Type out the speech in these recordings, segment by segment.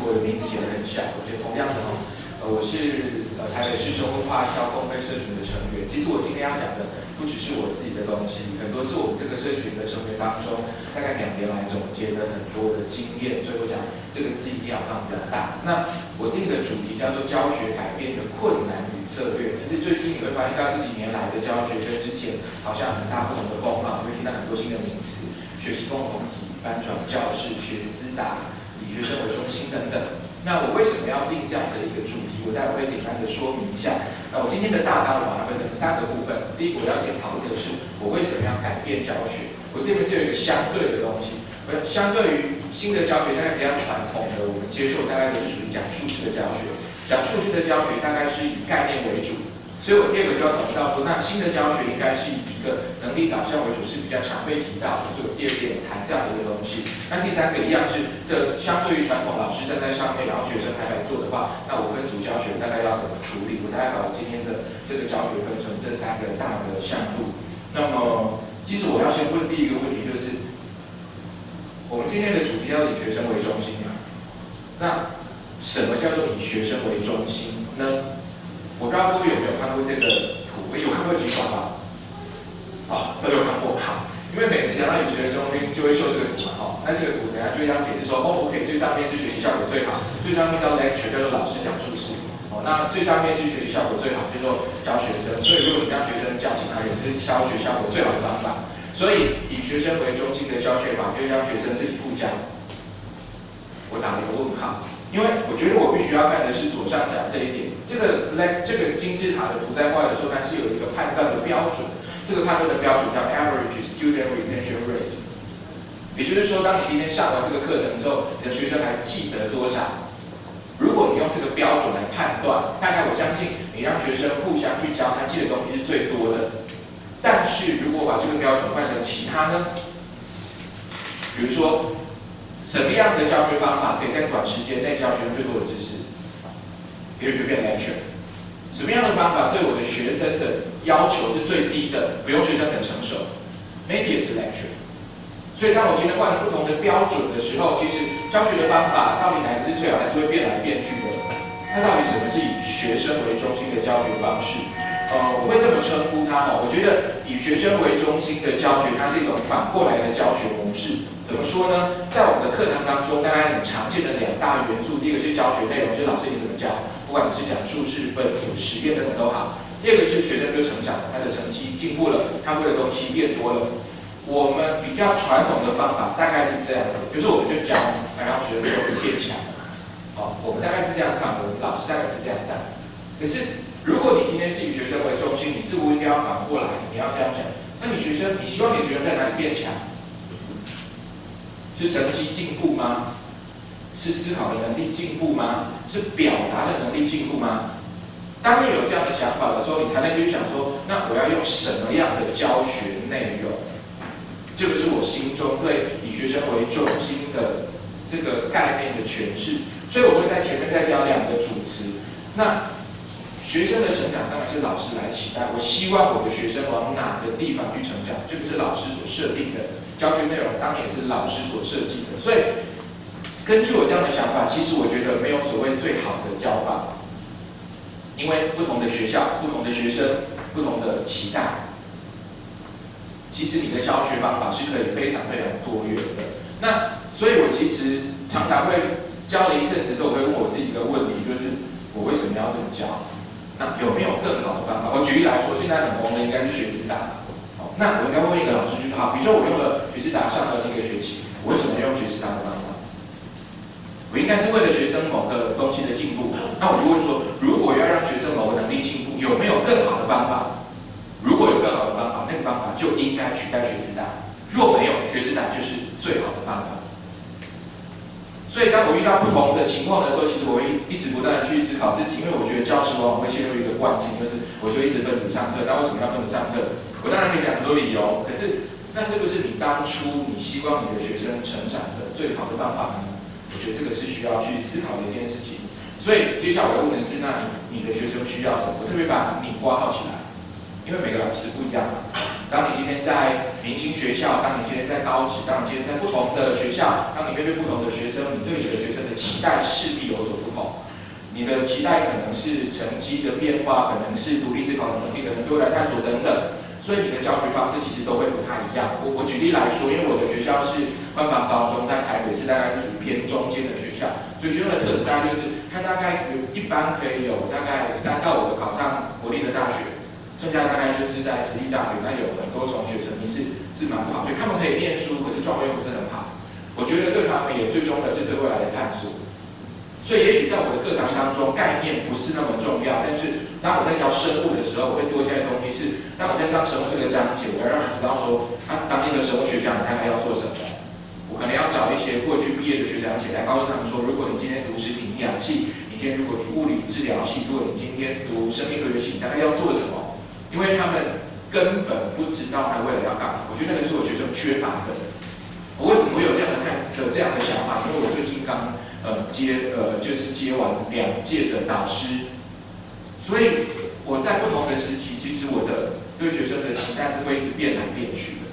我的名字写得很小，我觉得同样的我是台北市生物化销公会社群的成员。其实我今天要讲的不只是我自己的东西，很多是我们这个社群的成员当中，大概2年来总结了很多的经验，所以我想这个字一定要放比较大。那我定的主题叫做教学改变的困难与策略。可是最近你会发现到这几年来的教学跟之前好像很大不同的风貌，你会听到很多新的名词，学习共同体、翻转教室、学思达、以学生为中心等等。那我为什么要定这样的一个主题？我待会会简单的说明一下。那我今天的大纲我把它分成3个部分。第一个我要先讨论的是我为什么要改变教学。我这边是有一个相对的东西，相对于新的教学，大概比较传统的，我们接受大概都是属于讲述式的教学。讲述式的教学大概是以概念为主。所以我第2个就要讨论到说，那新的教学应该是以一个能力导向为主，是比较常被提到的，所以我第2点谈这样的一个东西。那第3个一样是，这相对于传统老师站在上面，然后学生排排坐的话，那我分组教学大概要怎么处理？我大概把我今天的这个教学分成这3个大的项目。那么，其实我要先问第一个问题，就是我们今天的主题要以学生为中心嘛？那什么叫做以学生为中心呢？我不知道各位有没有看过这个图？有看过举手吧？都有看过。好，因为每次讲到以学生中心，就会秀这个图嘛，那这个图等下就会这样解释说，OK， 最上面是学习效果最好，最上面叫 lecture， 叫做老师讲述式，那最上面是学习效果最好，叫做教学生。所以如果你让学生教其他人，就是教学效果最好的方法。所以以学生为中心的教学法，就是让学生自己互教。我打了一个问号。因为我觉得我必须要看的是左上角这一点，这个金字塔的图在画的时候，它是有一个判断的标准，这个判断的标准叫 average student retention rate， 也就是说，当你今天上完这个课程之后，你的学生还记得多少？如果你用这个标准来判断，大概我相信你让学生互相去教，他记的东西是最多的。但是如果把这个标准换成其他呢？比如说，什么样的教学方法可以在短时间内教学生最多的知识？比如就变 lecture。什么样的方法对我的学生的要求是最低的，不用学生很成熟 ？maybe 也是 lecture。所以当我今天换了不同的标准的时候，其实教学的方法到底哪个是最好，还是会变来变去的。那到底什么是以学生为中心的教学方式？我会这么称呼它我觉得以学生为中心的教学，它是一种反过来的教学模式。怎么说呢？在我们的课堂当中，大概很常见的2大元素，第一个就是教学内容，就是老师你怎么教，不管你是讲述式、分组、实验等等都好。第2个就是学生就成长，他的成绩进步了，他会的东西变多了。我们比较传统的方法大概是这样的，就是我们就教，然后学生就会变强。我们大概是这样上的，老师大概是这样上。可是如果你今天是以学生为中心，你似乎应该要反过来，你要这样想。那你希望你的学生在哪里变强？是成绩进步吗？是思考的能力进步吗？是表达的能力进步吗？当你有这样的想法的时候，你才能去想说，那我要用什么样的教学内容？这个是我心中对以学生为中心的这个概念的诠释。所以我会在前面再教2个主词。那学生的成长当然是老师来期待，我希望我的学生往哪个地方去成长，这个是老师所设定的。教学内容当然也是老师所设计的，所以根据我这样的想法，其实我觉得没有所谓最好的教法，因为不同的学校、不同的学生、不同的期待，其实你的教学方法是可以非常非常多元的。那所以我其实常常会教了一阵子之后，我会问我自己一个问题，就是我为什么要这么教？那有没有更好的方法？我举例来说，现在很红的应该是学思达。那我应该问一个老师，就是好，比如说我用了学思达上了那个学期，我为什么用学思达的方法？我应该是为了学生某个东西的进步。那我就问说，如果要让学生某个能力进步，有没有更好的方法？如果有更好的方法，那个方法就应该取代学思达。若没有，学思达就是最好的方法。所以当我遇到不同的情况的时候，其实我会一直不断的去思考自己，因为我觉得教师往往会陷入一个惯性，就是我就一直分组上课，那为什么要分组上课？我当然可以讲很多理由，可是那是不是你当初你希望你的学生成长的最好的方法呢？我觉得这个是需要去思考的一件事情。所以接下来我要问的是，那你的学生需要什么？我特别把你挂号起来，因为每个老师不一样嘛。当你今天在明星学校，当你今天在高职，当你今天在不同的学校，当你面对不同的学生，你对你的学生的期待势必有所不同。你的期待可能是成绩的变化，可能是独立思考的能力，可能对未来探索等等。所以你的教学方式其实都会不太一样。我举例来说，因为我的学校是官方高中，在台北市大概是属于偏中间的学校，所以学生的特质大概就是他大概一般可以有大概3到5个考上国立的大学，剩下大概就是在私立大学，那有很多同学成绩是蛮不好，所以他们可以念书，可是状元不是很好。我觉得对他们也最终的是对未来的探索。所以也许在我的课堂当中，概念不是那么重要，但是当我在教生物的时候，我会多加的东西是，当我在上生物这个章节，我要让他知道说，当一个生物学家，你大概要做什么。我可能要找一些过去毕业的学长姐来告诉他们说，如果你今天读食品营养系，如果你物理治疗系，如果你今天读生命科学系，你大概要做什么？因为他们根本不知道他未来要干嘛。我觉得那个是我学生缺乏的。我为什么会有这样的想法？因为我最近刚接完2届的导师，所以我在不同的时期，其实我的对学生的期待是会一直变来变去的。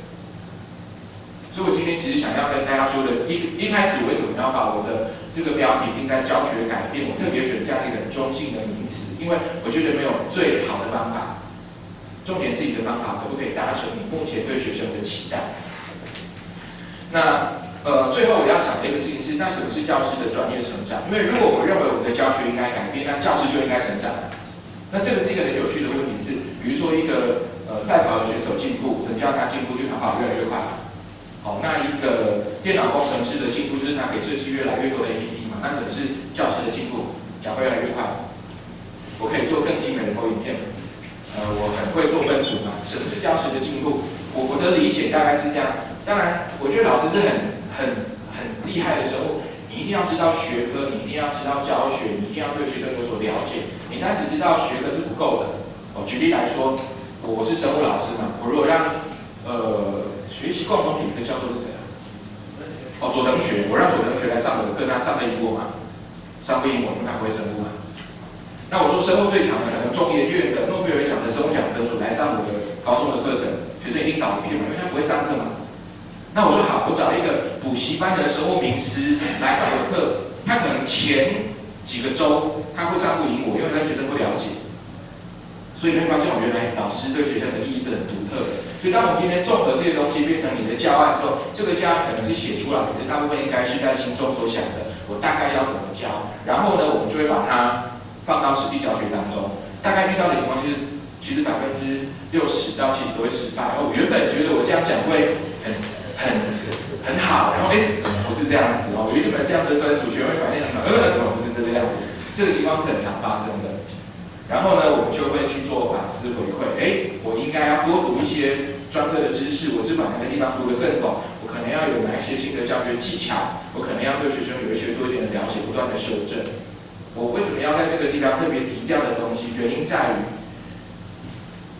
所以我今天其实想要跟大家说的，一开始我为什么要把我的这个标题定在教学改变？我特别选这样一个很中性的名词，因为我觉得没有最好的方法，重点是你的方法可不可以达成你目前对学生的期待。那最后我要讲的一个事情是，那什么是教师的专业成长？因为如果我认为我们的教学应该改变，那教师就应该成长。那这个是一个很有趣的问题是，比如说一个赛跑的选手进步，什么叫他进步？就他跑越来越快嘛。好，那一个电脑工程师的进步，就是他可以设计越来越多的 APP 嘛。那什么是教师的进步？讲会越来越快，我可以做更精美的投影片。我很会做分组嘛。什么是教师的进步？我的理解大概是这样。当然，我觉得老师是很厉害的生物，你一定要知道学科，你一定要知道教学，你一定要对学生有所了解。你单只知道学科是不够的。举例来说，我是生物老师嘛，我如果让学习共同体的叫做是谁啊？佐藤学，我让佐藤学来上我的课，那上得赢我吗？上不赢我，应该不会生物嘛。那我说生物最强的，可能中研院的诺贝尔奖的生物奖得主来上我的高中的课程，学生一定倒一片嘛，因为他不会上课嘛。那我说好，我找一个补习班的生物名师来上我的课，他可能前几个周他会上不赢我，因为他学生不了解。所以你会发现，我原来老师对学生的意义是很独特的。所以当我们今天综合这些东西变成你的教案之后，这个教案可能是写出来，可是大部分应该是在心中所想的，我大概要怎么教。然后呢，我们就会把它放到实际教学当中。大概遇到的情况就是，其实60%到70%都会失败。我原本觉得我这样讲会很好，然后怎么不是这样子哦？原本这样的分组，学会反应很好，怎么不是这个样子？这个情况是很常发生的。然后呢，我们就会去做反思回馈。我应该要多读一些专科的知识，我是把那个地方读得更懂。我可能要有哪一些新的教学技巧，我可能要对学生有一些多一点的了解，不断的修正。我为什么要在这个地方特别提这样的东西？原因在于，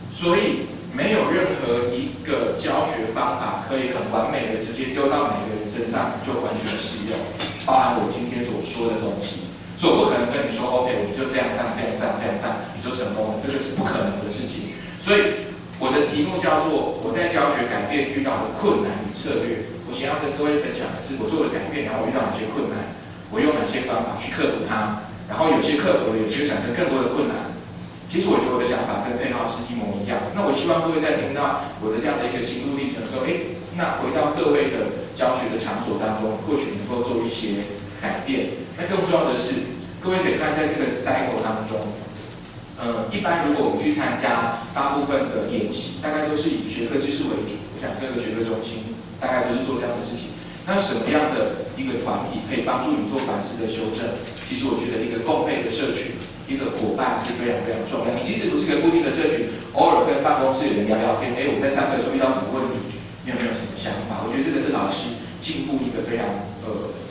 所以没有任何一个教学方法可以很完美的直接丢到每个人身上就完全适用，包含我今天所说的东西。所以我不可能跟你说 ，OK， 你就这样上，你就成功了，这个是不可能的事情。所以我的题目叫做我在教学改变遇到的困难与策略。我想要跟各位分享的是我做的改变，然后我遇到哪些困难，我用哪些方法去克服它，然后有些克服了，有些产生更多的困难。其实我觉得我的想法跟配号是一模一样。那我希望各位在听到我的这样的一个心路历程的时候，那回到各位的教学的场所当中，或许能够做一些改变。那更重要的是，各位可以看在这个 cycle 当中，一般如果我们去参加大部分的研习，大概都是以学科知识为主。我想各个学科中心大概都是做这样的事情。那什么样的一个团体可以帮助你做反思的修正？其实我觉得一个共备的社群，一个伙伴是非常非常重要。你即使不是一个固定的社群，偶尔跟办公室的人聊聊天，我在上课的时候遇到什么问题，你有没有什么想法？我觉得这个是老师进步一个非常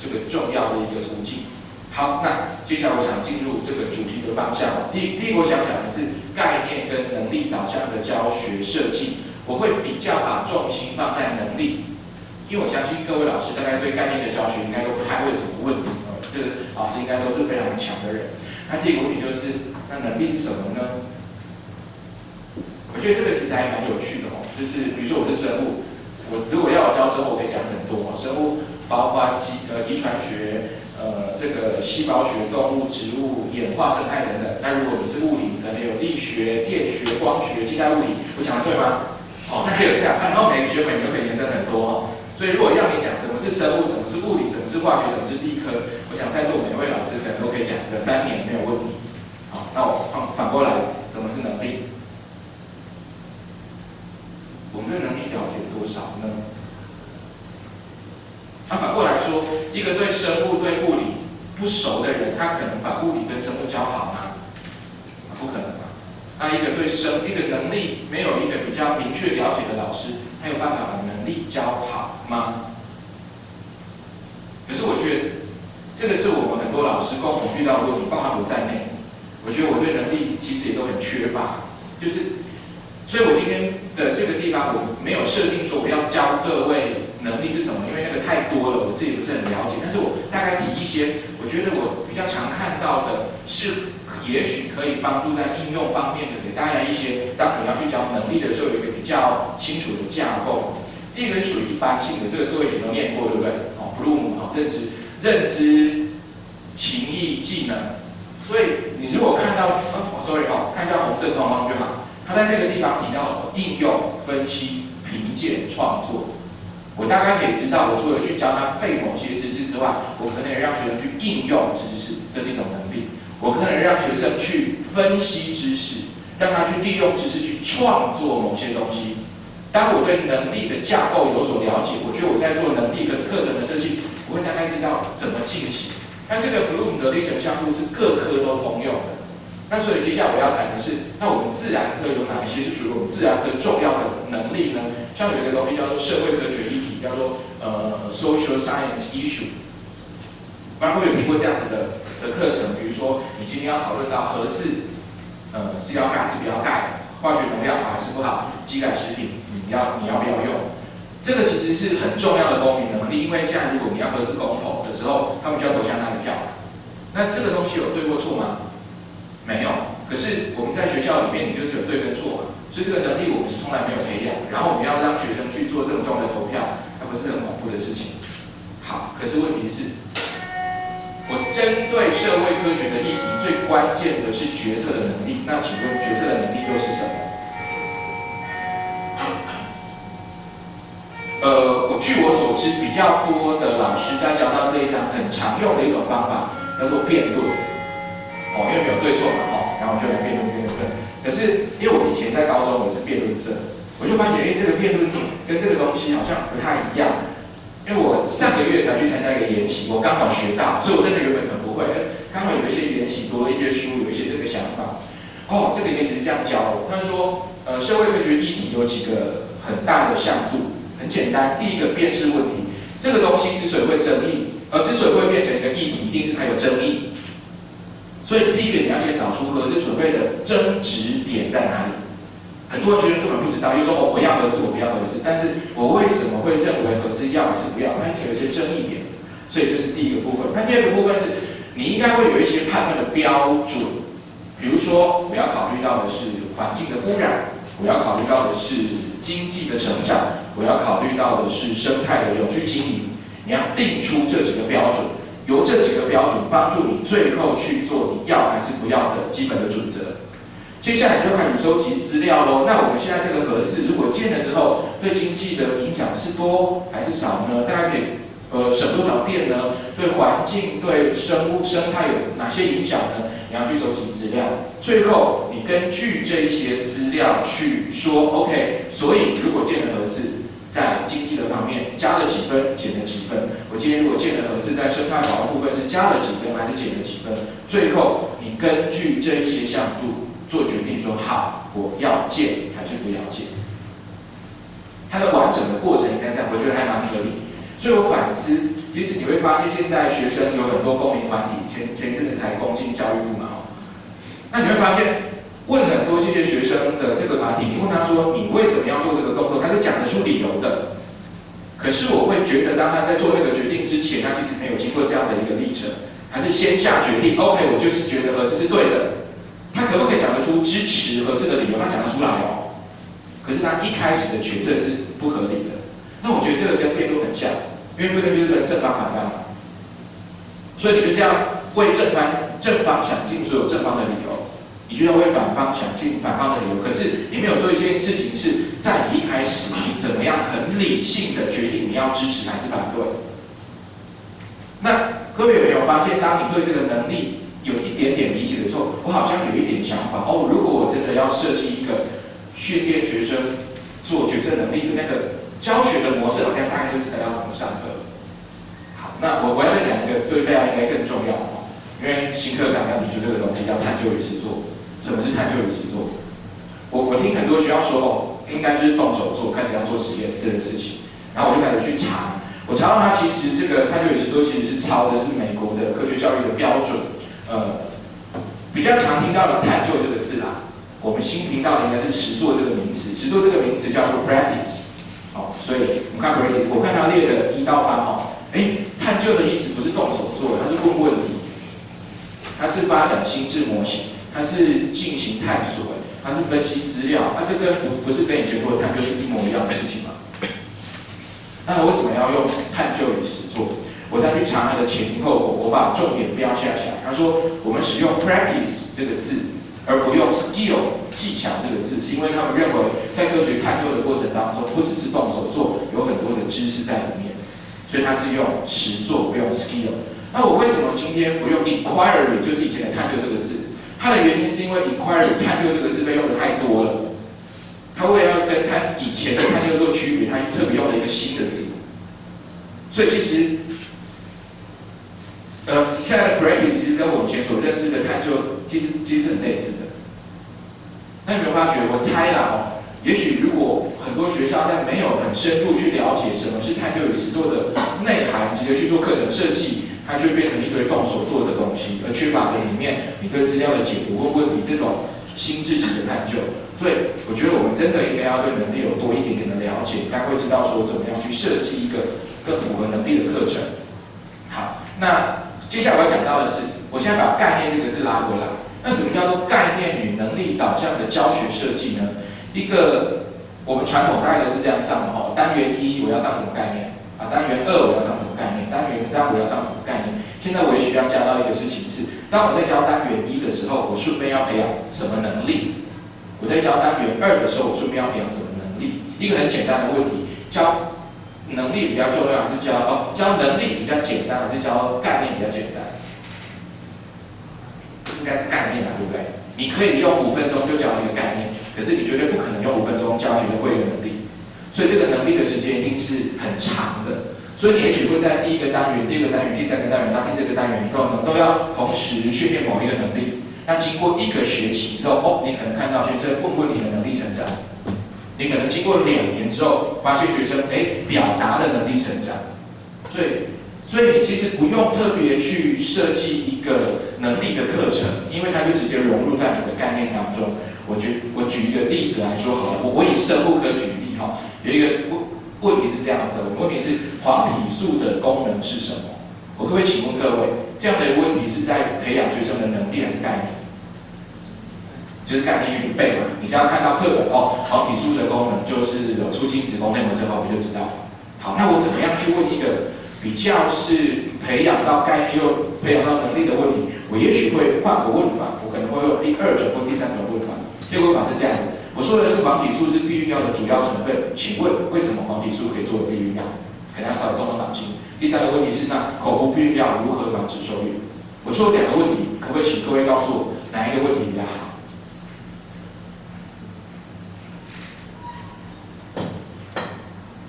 这个重要的一个途径。好，那接下来我想进入这个主题的方向。第一个我想讲的是概念跟能力导向的教学设计，我会比较把重心放在能力，因为我相信各位老师大概对概念的教学应该都不太会有什么问题，这个老师应该都是非常强的人。那第一个问题就是，那能力是什么呢？我觉得这个其实还蛮有趣的哦。就是比如说我是生物，我如果要我教生物，我可以讲很多哦。生物包括遗传学。这个细胞学、动物、植物、演化、生态等等。那如果你是物理，可能有力学、电学、光学、近代物理，我讲的对吗？哦，那可以有这样。然后每个学门都可以延伸很多哦。所以如果让你讲什么是生物、什么是物理、什么是化学、什么是理科，我想在座每位老师可能都可以讲个3年没有问题。好，那我反过来，什么是能力？我们对能力了解多少呢？那反过来说，一个对生物、对物理不熟的人，他可能把物理跟生物教好吗？不可能吧。那一个对一个能力没有一个比较明确了解的老师，他有办法把能力教好吗？可是我觉得，这个是我们很多老师共同遇到的问题，包含我在内。我觉得我对能力其实也都很缺乏，所以我今天的这个地方，我没有设定说我要教各位能力是什么，因为那个太多了，我自己不是很了解。但是我大概提一些，我觉得我比较常看到的是，也许可以帮助在应用方面的，给大家一些，当你要去教能力的时候，有一个比较清楚的架构。第一个是属于一般性的，这个各位以前都念过，对不对？哦 ，Bloom 哦，认知、情意、技能。所以你如果看到看到红色框框就好。他在那个地方提到应用、分析、评鉴、创作，我大概可以知道，我除了去教他背某些知识之外，我可能也让学生去应用知识，这是一种能力。我可能让学生去分析知识，让他去利用知识去创作某些东西。当我对能力的架构有所了解，我觉得我在做能力的课程的设计，我会大概知道怎么进行。但这个 Bloom 的历程项目是各科都通用的。那所以接下来我要谈的是，那我们自然科有哪一些是属于我们自然科重要的能力呢？像有一个东西叫做社会科学议题，叫做social science issue。不然会有听过这样子的课程，比如说你今天要讨论到核四，是要盖还是不要盖？化学农药好还是不好？基改食品你要不要用？这个其实是很重要的公民能力，因为现在如果你要核四公投的时候，他们就要投下那一票。那这个东西有对或错吗？没有，可是我们在学校里面，你就是有对跟错嘛，所以这个能力我们是从来没有培养。然后我们要让学生去做这么重要的投票，那不是很恐怖的事情。好，可是问题是，我针对社会科学的议题，最关键的是决策的能力。那请问决策的能力又是什么？据我所知，比较多的老师在教到这一章，很常用的一种方法叫做辩论。因为没有对错嘛，然后我们就来辩论。可是因为我以前在高中我是辩论社，我就发现，这个辩论跟这个东西好像不太一样。因为我上个月才去参加一个研习，我刚好学到，所以我真的原本很不会，刚好有一些研习，读了一些书，有一些这个想法。这个研习是这样教我，他说，社会科学议题有几个很大的向度，很简单。第一个辨识问题，这个东西之所以会争议，之所以会变成一个议题，一定是它有争议。所以第一个你要先找出核四准备的争执点在哪里。很多学生根本不知道，又说我要核四，我不要核四，但是我为什么会认为核四要还是不要？它一定有一些争议点，所以这是第一个部分。那第二个部分是，你应该会有一些判断的标准，比如说我要考虑到的是环境的污染，我要考虑到的是经济的成长，我要考虑到的是生态的永续经营。你要定出这几个标准。由这几个标准帮助你最后去做你要还是不要的基本的准则。接下来你就开始收集资料咯。那我们现在这个核四如果建了之后，对经济的影响是多还是少呢？大家可以省多少电呢？对环境、对生态有哪些影响呢？你要去收集资料。最后你根据这一些资料去说 ，OK， 所以如果建了核四。在经济的方面加了几分，减了几分。我今天如果建了核四，在生态保护部分是加了几分还是减了几分？最后你根据这一些项度做决定说，好，我要建还是不要建。它的完整的过程应该这样，我觉得还蛮合理。所以我反思，其实你会发现现在学生有很多公民团体，前阵子才攻进教育部嘛，那你会发现。问很多这些学生的这个团体，你问他说你为什么要做这个动作，他是讲得出理由的。可是我会觉得，当他在做那个决定之前，他其实没有经过这样的一个历程，还是先下决定。OK， 我就是觉得核四是对的。他可不可以讲得出支持核四的理由？他讲得出来哦。可是他一开始的决策是不合理的。那我觉得这个跟辩论很像，因为辩论就是分正方反方嘛，所以你就是要为正方想尽所有正方的理由，你就要为反方想尽反方的理由。可是你没有做一件事情是在你一开始你怎么样很理性的决定你要支持还是反对。那各位有没有发现，当你对这个能力有一点点理解的时候，我好像有一点想法哦，如果我真的要设计一个训练学生做决策能力的那个教学的模式，好像大概就知道要怎么上课。好，那我要再讲一个对大家应该更重要的哦，因为新课纲要提出这个东西叫探究与实作。什么是探究与实作？我听很多学校说哦，应该就是动手做，开始要做实验这件事情，然后我就开始去查。我查到它其实这个探究与实作其实是抄的是美国的科学教育的标准，比较常听到的是探究这个字啦，我们新听到的应该是实作这个名词，实作这个名词叫做 practice， 哦，所以我们看 practice， 我看它列的1到8哦，探究的意思不是动手做，它是问问题，它是发展心智模型，它是进行探索，它是分析资料，这跟不是跟你学过的探究是一模一样的事情吗？那我为什么要用探究与实作？我再去查它的前因后果，我把重点标下起来。他说，我们使用 practice 这个字，而不用 skill 技巧这个字，是因为他们认为在科学探究的过程当中，不只是动手做，有很多的知识在里面，所以他是用实作，不用 skill。那我为什么今天不用 inquiry， 就是以前的探究这个字？它的原因是因为 inquiry 探究这个字被用的太多了。他为了要跟他以前的探究做区别，他特别用了一个新的字，所以其实，现在的 practice 其实跟我们以前所认识的探究其实是很类似的。那有没有发觉？我猜啦哦，也许如果很多学校在没有很深入去了解什么是探究与实作的内涵，直接去做课程设计，它就会变成一堆动手做的东西，而缺乏了里面你对资料的解读、问问题这种心智型的探究。所以我觉得我们真的应该要对能力有多一点点的了解，才会知道说怎么样去设计一个更符合能力的课程。好，那接下来我要讲到的是，我现在把概念这个字拉回来。那什么叫做概念与能力导向的教学设计呢？一个我们传统大概都是这样上的哈，单元1我要上什么概念啊？单元2我要上什么概念？单元3我要上什么概念？现在我也需要加到一个事情是，当我在教单元1的时候，我顺便要培养什么能力？我在教单元2的时候，我顺便要培养什么能力？一个很简单的问题，教能力比较重要，还是教能力比较简单，还是教概念比较简单？应该是概念吧，对不对？你可以用5分钟就教一个概念，可是你绝对不可能用5分钟教学会一个能力，所以这个能力的时间一定是很长的。所以你也许会在第1个单元、第2个单元、第3个单元到第4个单元都要同时训练某一个能力。那经过1个学期之后，你可能看到学生问问题的能力成长；你可能经过2年之后，发现学生表达的能力成长。所以你其实不用特别去设计一个能力的课程，因为它就直接融入在你的概念当中。我举一个例子来说好了，我以生物科举例哈，有一个问题是这样子，问题是黄体素的功能是什么？我可不可以请问各位，这样的一个问题是在培养学生的能力还是概念？就是概念，因为你背嘛，你只要看到课本哦，黄体素的功能就是有促进子宫内膜增厚，你就知道。好，那我怎么样去问一个比较是培养到概念又培养到能力的问题？我也许会换个问法，我可能会用第2种或第3种问法。第2个问法是这样子，我说的是黄体素是避孕药的主要成分，请问为什么黄体素可以作为避孕药？可能要稍微动动脑筋。第3个问题是，那口服避孕药如何防止受孕？我说2个问题，可不可以请各位告诉我哪一个问题比较好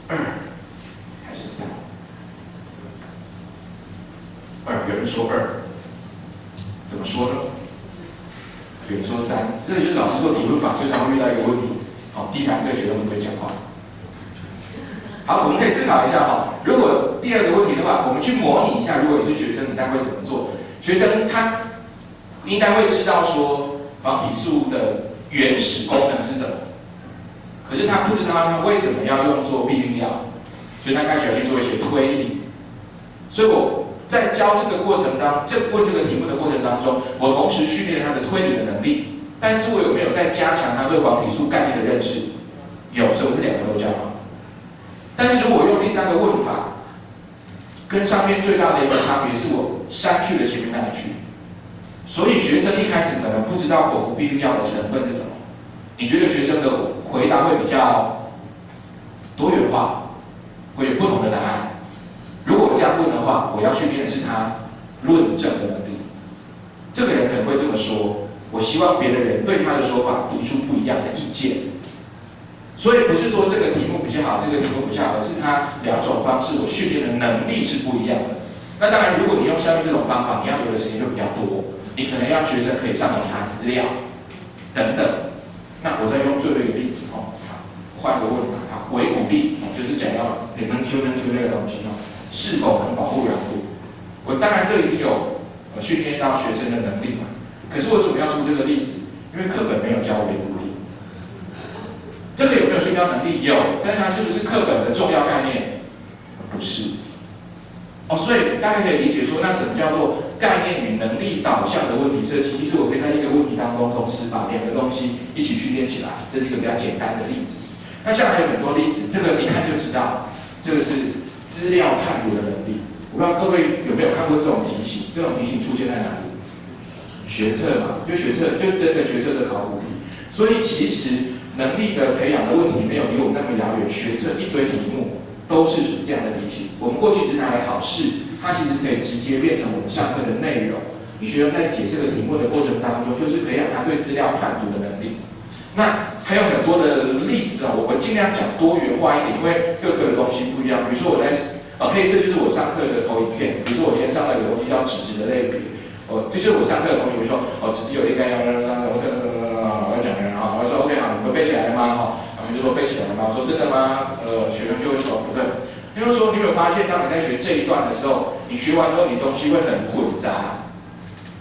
？2还是3？2，有人说2，怎么说呢？有人说3，这就是老师做提问法最常会遇到一个问题。好，第一排对学生们可以讲话。好，我们可以思考一下哈，如果第2个问题的话，我们去模拟一下，如果你是学生，你大概会怎么做？学生他应该会知道说黄体素的原始功能是什么，可是他不知道他为什么要用作避孕药，所以他开始要去做一些推理。所以我在教这个过程问这个题目的过程当中，我同时训练他的推理的能力，但是我有没有在加强他对黄体素概念的认识？有，所以我是2个都教嘛。但是如果我用第3个问法，跟上面最大的一个差别是我删去了前面那一句，所以学生一开始可能不知道口服避孕药的成分是什么。你觉得学生的回答会比较多元化，会有不同的答案？如果我这样问的话，我要训练的是他论证的能力。这个人可能会这么说，我希望别的人对他的说法提出不一样的意见。所以不是说这个题目比较好，这个题目比较好，而是它2种方式我训练的能力是不一样的。那当然，如果你用下面这种方法，你要留的时间就比较多，你可能要学生可以上网查资料等等。那我再用最后一个例子哦，换个问法，好，维骨力就是讲到能 Q 那个东西哦，是否能保护软骨？我当然这一定有训练到学生的能力嘛。可是为什么要出这个例子？因为课本没有教维骨力。这个有没有训练能力？有，但是它是不是课本的重要概念？不是。哦，所以大家可以理解说，那什么叫做概念与能力导向的问题设计？其实我可以在一个问题当中，同时把2个东西一起训练起来，这是一个比较简单的例子。那下来有很多例子，这个一看就知道，这个是资料判读的能力。我不知道各位有没有看过这种题型？这种题型出现在哪里？学测嘛，就真的学测的考古题。所以其实能力的培养的问题没有离我们那么遥远，学测一堆题目都是属于这样的题型。我们过去只是拿来考试，它其实可以直接变成我们上课的内容。你学生在解这个题目的过程当中，就是培养他对资料判读的能力。那还有很多的例子啊，我们尽量讲多元化一点，因为各科的东西不一样。比如说我在黑色就是我上课的投影片，比如说我今天上了一个东西叫纸质的类别，这就是我上课的同学，比如说纸质有一个我讲人哈，我说 OK 好，你们背起来了吗？哈，他们就说背起来了吗？我说真的吗？学生就会说不对。因为说你有没有发现，当你在学这一段的时候，你学完之后，你东西会很混杂。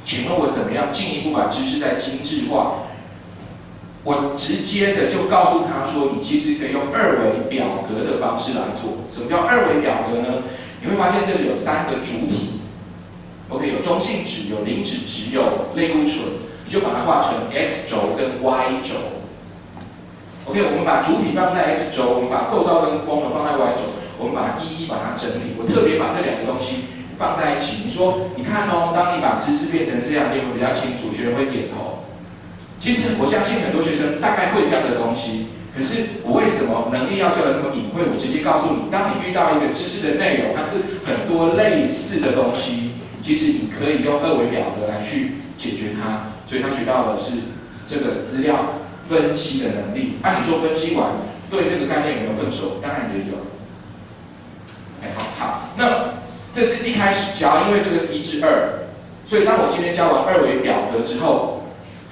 请问我怎么样进一步把知识再精致化？我直接的就告诉他说，你其实可以用2维表格的方式来做。什么叫2维表格呢？你会发现这里有3个主体 ，OK， 有中性质、有磷脂质、有类固醇，你就把它画成 X 轴跟 Y 轴。OK， 我们把主体放在 X 轴，我们把构造跟功能放在 Y 轴，我们把它一一把它整理。我特别把这2个东西放在一起。你说，你看哦，当你把知识变成这样，你会比较清楚，学生会点头。其实我相信很多学生大概会这样的东西，可是我为什么能力要教的那么隐晦？我直接告诉你，当你遇到一个知识的内容，它是很多类似的东西，其实你可以用2维表格来去解决它。所以他学到的是这个资料分析的能力。你说分析完，对这个概念有没有更熟？当然也有。好，那这是一开始教，因为这个是1至2，所以当我今天教完2维表格之后。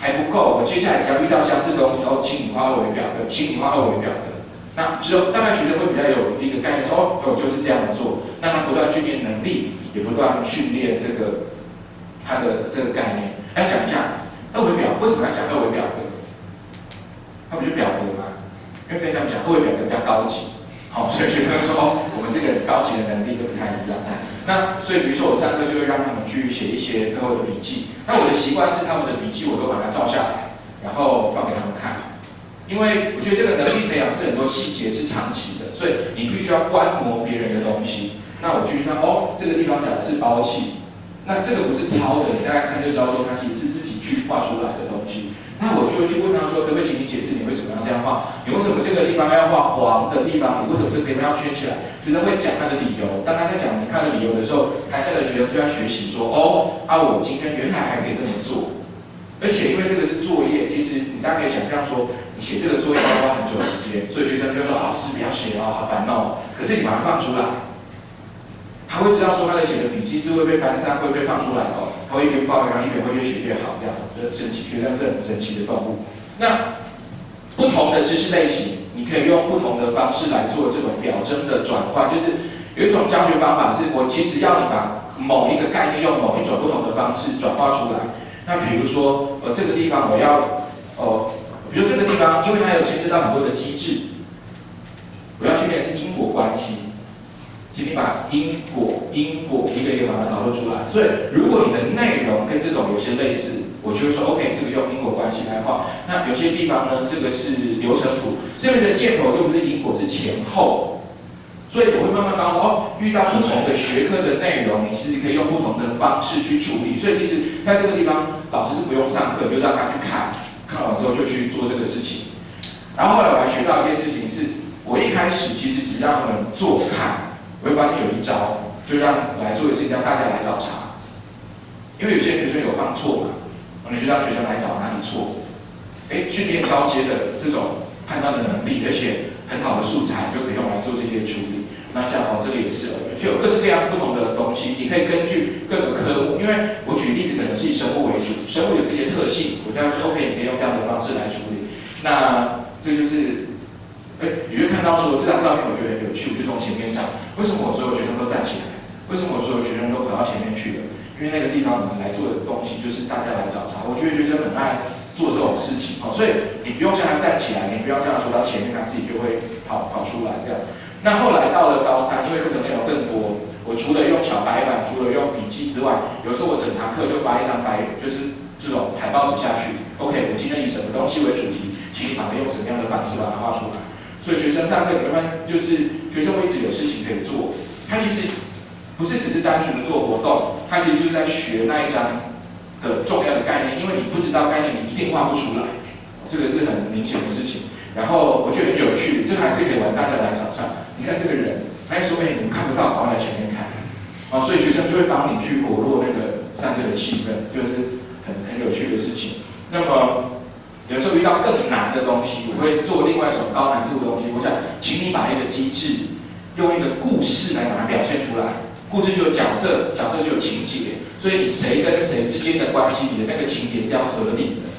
还不够，我接下来只要遇到相似东西，请你画2维表格，请你画2维表格。那之后，当然学生会比较有一个概念，说我就是这样做。那他不断训练能力，也不断训练这个他的这个概念。要讲一下2维表，为什么要讲2维表格？那不就表格吗？因为跟他们讲2维表格比较高级，所以学生说我们这个高级的能力就不太一样。那所以比如说我上课就会让他们去写一些课后的笔记。那我的习惯是他们的笔记我都把它照下来，然后放给他们看。因为我觉得这个能力培养是很多细节是长期的，所以你必须要观摩别人的东西。那我去看这个地方讲的是包气，那这个不是抄的，你大概看就知道说它其实是自己去画出来的东西。那我就会去问他说，可不可以请你解释你为什么要这样画？你为什么这个地方要画黄的地方？你为什么这个地方要圈起来？学生会讲他的理由。当他在讲他的理由的时候，台下的学生就要学习说，我今天原来还可以这么做。而且因为这个是作业，其实你大家可以想象说，你写这个作业要花很久的时间，所以学生就说，老师不要写好烦哦。可是你把它放出来，他会知道说他的写的笔记是会被班上会被放出来的。他会一边抱怨，然后一边会越写越好，这样神奇，学生是很神奇的动物。那不同的知识类型，你可以用不同的方式来做这种表征的转换。就是有一种教学方法，是我其实要你把某一个概念用某一种不同的方式转化出来。那比如说，这个地方我要，比如这个地方，因为它有牵涉到很多的机制，我要训练的是因果关系。请你把因果一个一个把它讨论出来。所以，如果你的内容跟这种有些类似，我就会说 OK， 这个用因果关系来画。那那有些地方呢，这个是流程图，这边的箭头就不是因果，是前后。所以我会慢慢告诉哦，遇到不同的学科的内容，你其实可以用不同的方式去处理。所以其实在这个地方，老师是不用上课，就让他去看，看完之后就去做这个事情。然后后来我还学到一件事情是，我一开始其实只让他们做看，我会发现有一招，就让来做的事情，让大家来找茬。因为有些学生有犯错嘛，你就让学生来找哪里错。训练高阶的这种判断的能力，而且很好的素材就可以用来做这些处理。那像这个也是，就有各式各样不同的东西，你可以根据各个科目，因为我举例子可能是以生物为主，生物有这些特性，我这样说 OK， 你可以用这样的方式来处理。那这就是，你会看到说这张照片我觉得很有趣，我就从前面讲，为什么我所有学生都站起来？为什么我所有学生都跑到前面去了？因为那个地方我们来做的东西就是大家来找茬，我觉得学生很爱做这种事情，所以你不用叫他站起来，你不要叫他说到前面，他自己就会跑出来这样。那后来到了高三，因为课程内容更多，我除了用小白板，除了用笔记之外，有时候我整堂课就发一张就是这种海报纸下去。OK， 我今天以什么东西为主题，请你把它用什么样的方式把它画出来。所以学生上课你会发现，就是学生会一直有事情可以做，他其实不是只是单纯的做活动，他其实就是在学那一张的重要的概念，因为你不知道概念，你一定画不出来，这个是很明显的事情。然后我觉得很有趣，这个还是可以玩，大家来找上。你看这个人，他就说：“你们看不到，赶快来前面看。”所以学生就会帮你去活络那个上课的气氛，就是很有趣的事情。那么有时候遇到更难的东西，我会做另外一种高难度的东西。我想请你把一个机制用一个故事来把它表现出来。故事就有角色，角色就有情节，所以你谁跟谁之间的关系，你的那个情节是要合理的。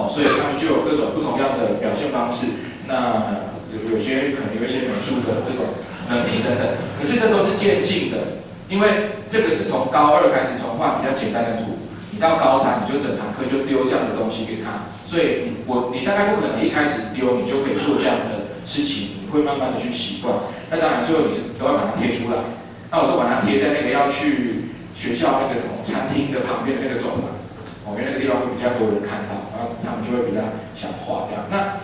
所以他们就有各种不同样的表现方式。那有些可能有一些美术的这种能力等等，可是这都是渐进的，因为这个是从高2开始，从画比较简单的图，你到高3你就整堂课就丢这样的东西给他，所以你大概不可能一开始丢你就可以做这样的事情，你会慢慢的去习惯。那当然最后你是都要把它贴出来，那我都把它贴在那个要去学校那个什么餐厅的旁边的那个走廊。因为那个地方会比较多人看到，然后他们就会比较想画这样。那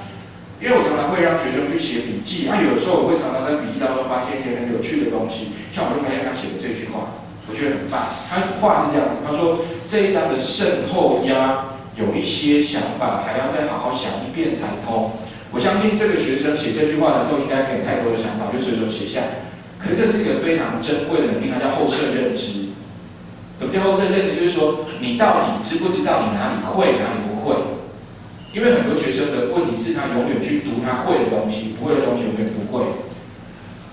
因为我常常会让学生去写笔记，有时候我会常常在笔记当中发现一些很有趣的东西，像我就发现他写的这句话，我觉得很棒。他话是这样子，他说这一章的渗透压有一些想法，还要再好好想一遍才通。我相信这个学生写这句话的时候，应该没有太多的想法，就随手写下。可是这是一个非常珍贵的能力，它叫后设认知。什么叫后设认知？就是说，你到底知不知道你哪里会，哪里不会？因为很多学生的问题是他永远去读他会的东西，不会的东西永远不会。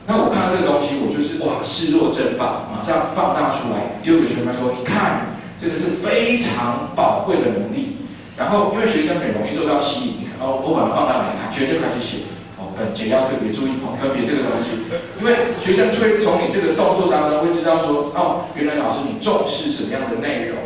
那我看到这个东西，我就是哇，视若珍宝，马上放大出来，丢给学生说：“你看，这个是非常宝贵的能力。”然后，因为学生很容易受到吸引，我把它放大来看，学生就开始写。本节要特别注意分别这个东西，因为学生就会从你这个动作当中会知道说，原来老师你重视什么样的内容。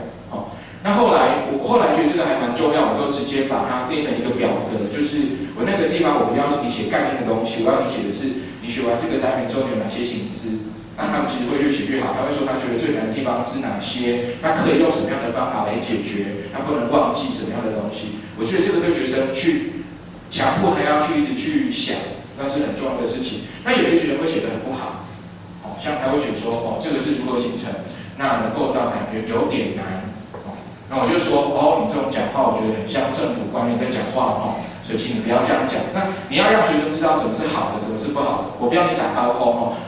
那我后来觉得这个还蛮重要，我就直接把它变成一个表格，就是我那个地方我不要你写概念的东西，我要你写的是你学完这个单元之后你有哪些省思。那他们其实会越写越好，他会说他觉得最难的地方是哪些，他可以用什么样的方法来解决，他不能忘记什么样的东西。我觉得这个对学生去强迫他要去一直去想，那是很重要的事情。那有些学生会写得很不好，像他会写说，这个是如何形成，那的构造感觉有点难，那我就说，你这种讲话我觉得很像政府官员在讲话，所以请你不要这样讲。那你要让学生知道什么是好的，什么是不好的。我不要你打高空，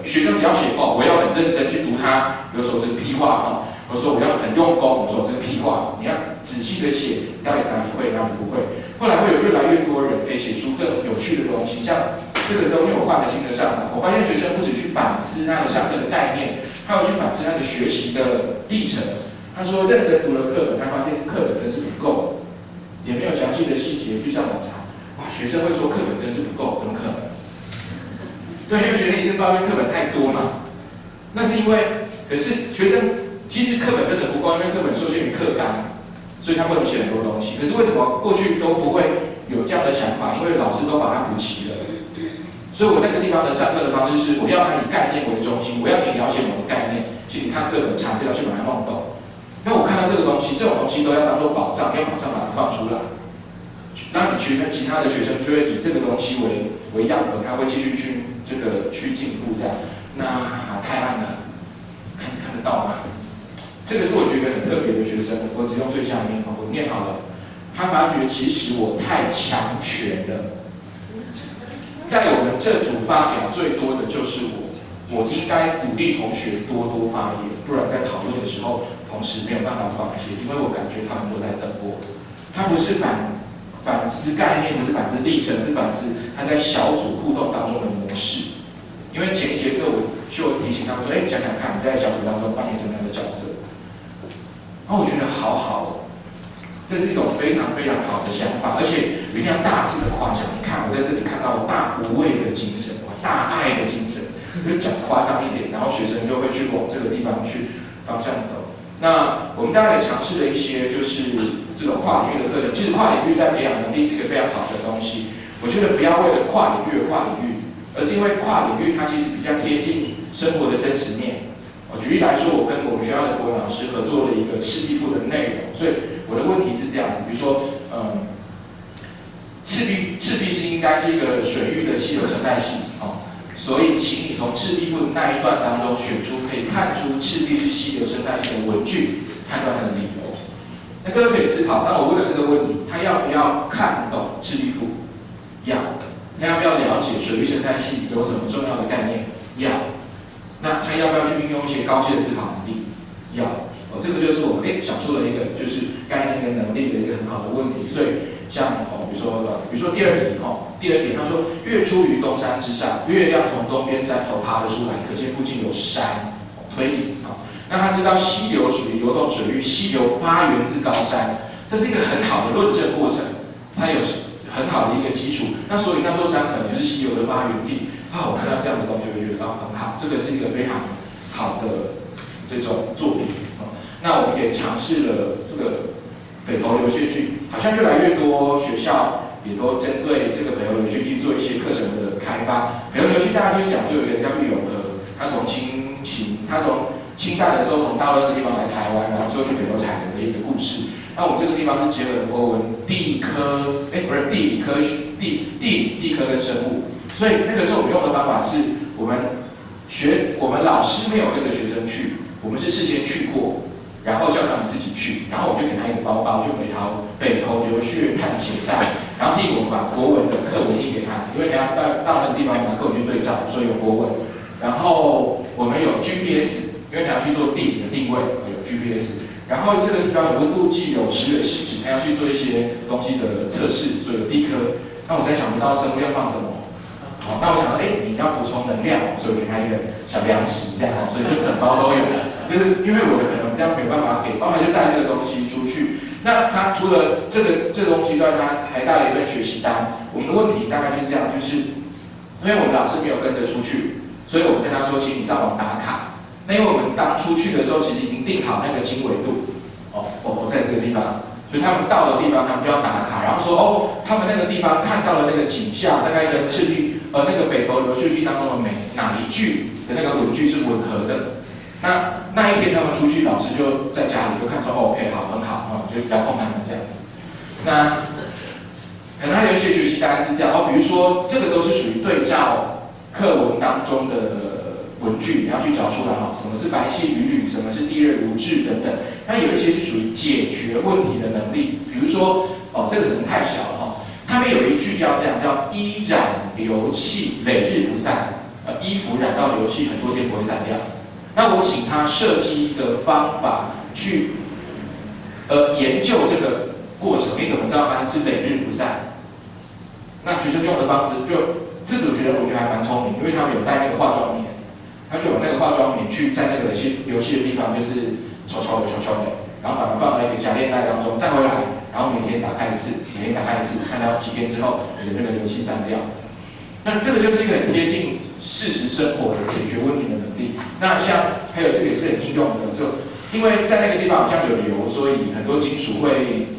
学生不要写我要很认真去读他，比如说这个屁话我说我要很用功，我说这个屁话，你要仔细的写，你到底是哪里会，哪里不会。后来会有越来越多人可以写出更有趣的东西，像这个时候因为我换了新的上堂，我发现学生不只去反思他的上课的概念，还有去反思他的学习的历程。他说认真读了课本，他发现课本真是不够，也没有详细的细节去上网查。学生会说课本真是不够，怎么可能？对，因为学生一定抱怨课本太多嘛。那是因为，可是学生其实课本真的不够，因为课本受限于课纲。所以他不能写很多东西，可是为什么过去都不会有这样的想法？因为老师都把它补齐了。所以我那个地方的上课的方式是，我要它以概念为中心，我要你了解某个概念，请你看课本查资料去把它弄懂。那我看到这个东西，这种东西都要当做宝藏，要马上把它放出来。那你其他的学生就会以这个东西为样本，他会继续去进步这样。那太慢了，看得到吗？这个是我觉得很特别的学生，我只用最下面，我念好了。他发觉其实我太强权了，在我们这组发表最多的就是我应该鼓励同学多多发言，不然在讨论的时候，同时没有办法发言，因为我感觉他们都在等我。他不是反思概念，不是反思历程，是反思他在小组互动当中的模式。因为前一节课我就提醒他们说，想想看你在小组当中扮演什么样的角色。然后我觉得好好哦，这是一种非常非常好的想法，而且有一样大肆的夸奖。你看我在这里看到大无畏的精神，大爱的精神，就是讲夸张一点，然后学生就会去往这个地方去方向走。那我们当然也尝试了一些就是这种跨领域的课程，其实跨领域在培养能力是一个非常好的东西。我觉得不要为了跨领域而跨领域，而是因为跨领域它其实比较贴近生活的真实面。举例来说，我跟我们学校的国文老师合作了一个赤壁赋的内容，所以我的问题是这样，比如说，赤壁是应该是一个水域的溪流生态系，所以请你从赤壁赋的那一段当中选出可以看出赤壁是溪流生态系的文句，判断它的理由。那各位可以思考，当我问了这个问题，他要不要看懂赤壁赋？要。他要不要了解水域生态系有什么重要的概念？要。那他要不要去运用一些高阶的思考能力？要。这个就是我们想出了一个就是概念跟能力的一个很好的问题。所以像比如说第二题第二题他说月出于东山之上，月亮从东边山头爬了出来，可见附近有山。推理那他知道溪流属于流动水域，溪流发源自高山，这是一个很好的论证过程，它有很好的一个基础。那所以那座山可能就是溪流的发源地。我看到这样的东西，我觉得很好，这个是一个非常好的这种作品。那我们也尝试了这个北投流穴句，好像越来越多学校也都针对这个北投流穴句做一些课程的开发。北投流穴大家就是讲，就有一个人叫郁永河，他从清代的时候从大陆那个地方来台湾，然后就去北投采人的一个故事。那我们这个地方是结合了国文、地理科跟生物。所以那个时候我们用的方法是，我们老师没有跟着学生去，我们是事先去过，然后叫他们自己去，然后我们就给他一个包包，就北投流穴探险带，然后第一我们把国文的课文印给他，因为人家到那个地方拿课文去对照，所以有国文。然后我们有 GPS， 因为你要去做地理的定位，有 GPS。然后这个地方有温度计，有石蕊试纸，还要去做一些东西的测试，所以有地科。那我才想不到生物要放什么。那我想到，你要补充能量，所以我给他一个小粮食这样，所以就整包都有。就是因为我的可能比较没有办法给，包含就带这个东西出去。那他除了这个东西之外，他还带了一份学习单。我们的问题大概就是这样，就是因为我们老师没有跟着出去，所以我们跟他说，请你上网打卡。那因为我们当出去的时候，其实已经定好那个经纬度，我在这个地方。所以他们到的地方，他们就要打卡，然后说他们那个地方看到的那个景象，大概跟那个北投流穴句当中的哪一句的那个文句是吻合的。那一天他们出去，老师就在家里就看说，OK， 好，很好，就遥控他们这样子。那可能还有一些学习单是这样比如说这个都是属于对照课文当中的文句，你要去找出来什么是白气屡屡，什么是地热如炙等等。那有一些是属于解决问题的能力，比如说这个可能太小了他们有一句叫这样，叫衣染流气，累日不散。衣服染到流气，很多天不会散掉。那我请他设计一个方法去研究这个过程，你怎么知道它是累日不散？那学生用的方式这组学生我觉得还蛮聪明，因为他们有带那个化妆棉。他就把那个化妆棉去在那个流气的地方，就是悄悄的，然后把它放在一个夹链袋当中带回来，然后每天打开一次，看到几天之后，你的那个流气散掉。那这个就是一个很贴近事实生活的解决问题的能力。那像还有这个也是很应用的，就因为在那个地方好像有硫，所以很多金属会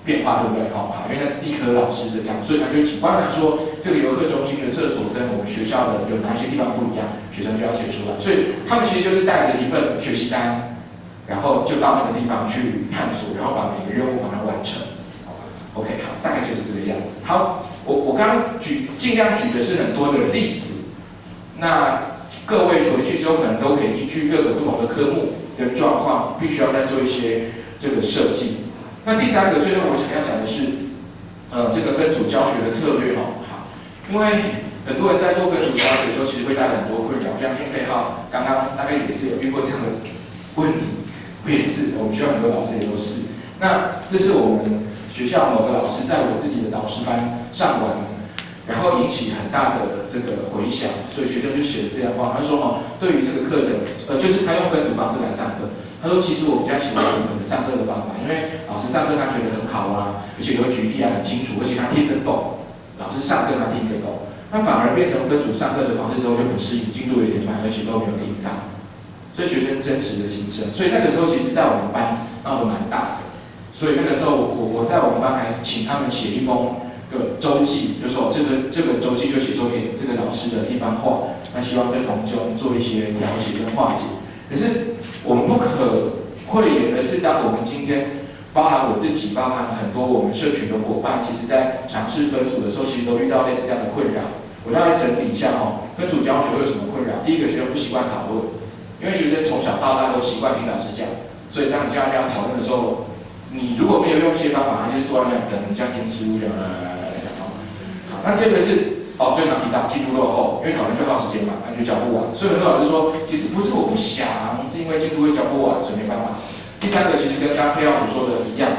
变化，对不对？因为那是地科老师的讲，所以他就请观察说，这个游客中心的厕所跟我们学校的有哪一些地方不一样，学生就要写出来。所以他们其实就是带着一份学习单，然后就到那个地方去探索，然后把每个任务把它完成。OK， 好。大概就是这个样子。好，我刚刚尽量举的是很多的例子，那各位回去之后可能都可以依据各个不同的科目的状况，必须要再做一些这个设计。那第三个，最后我想要讲的是，这个分组教学的策略哦。好，因为很多人在做分组教学的时候，其实会带来很多困扰。像丁佩浩刚刚大概也是有遇过这样的问题，我也是，我们学校很多老师也都是。那这是我们学校某个老师在我自己的导师班上完，然后引起很大的这个回响，所以学生就写了这样话，他说哦，对于这个课程，就是他用分组方式来上课。他说其实我比较喜欢我们的上课的方法，因为老师上课他觉得很好啊，而且有举例啊很清楚，而且他听得懂。老师上课他听得懂。那反而变成分组上课的方式之后就不适应，进度有点慢，而且都没有听到，所以学生真实的心声。所以那个时候其实在我们班闹得蛮大的，所以那个时候我在我们班还请他们写一封周记，就说这个周记就写作给这个老师的一番话，那希望对同修做一些了解跟化解。可是我们不可讳言的是，当我们今天包含我自己，包含很多我们社群的伙伴，其实在尝试分组的时候，其实都遇到类似这样的困扰。我大概整理一下哦，分组教学会有什么困扰？第一个，学生不习惯讨论，因为学生从小到大都习惯听老师讲，所以当你叫大家讨论的时候，你如果没有用一些方法，他就是坐在那里等，你像听食物这样好，那第二个是最常提到进度落后，因为讨论就耗时间嘛，那就教不完。所以很多老师说，其实不是我不想，是因为进度会教不完，所以没办法。第三个其实跟刚刚佩耀所说的一样，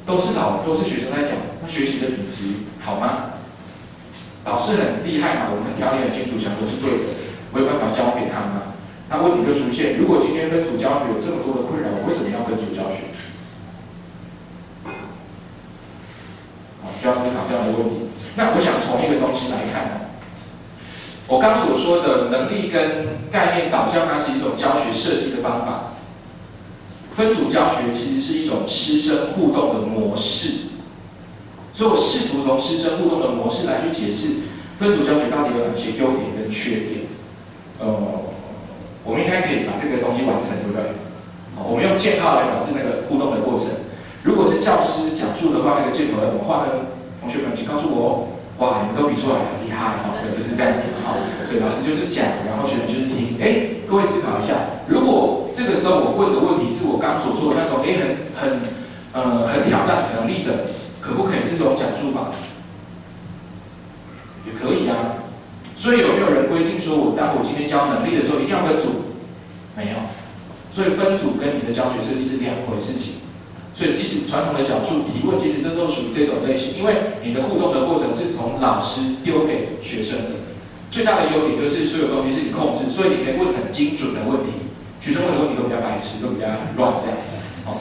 都是学生在讲，那学习的品质好吗？老师很厉害嘛，我们很条理很清楚，讲都是对的，我有办法教给他吗？那问题就出现，如果今天分组教学有这么多的困扰，我为什么要分组教学？需要思考这样的问题。那我想从一个东西来看，我刚所说的能力跟概念导向，它是一种教学设计的方法。分组教学其实是一种师生互动的模式。所以我试图从师生互动的模式来去解释分组教学到底有哪些优点跟缺点。我们应该可以把这个东西完成，对不对？我们用箭号来表示那个互动的过程。如果是教师讲述的话，那个箭头要怎么画呢？同学们请告诉我哦。哇，你们都比出来很厉害哈，对，就是这样子哈。对，老师就是讲，然后学生就是听。各位思考一下，如果这个时候我问的问题是我刚所说的那种很挑战能力的。可不可以是这种讲述法？也可以啊。所以有没有人规定说，当我今天教能力的时候，一定要分组？没有。所以分组跟你的教学设计是两回事情。所以即使传统的讲述提问，其实这都属于这种类型，因为你的互动的过程是从老师丢给学生的。最大的优点就是所有东西是你控制，所以你可以问很精准的问题。学生问的问题都比较白痴，都比较乱这样。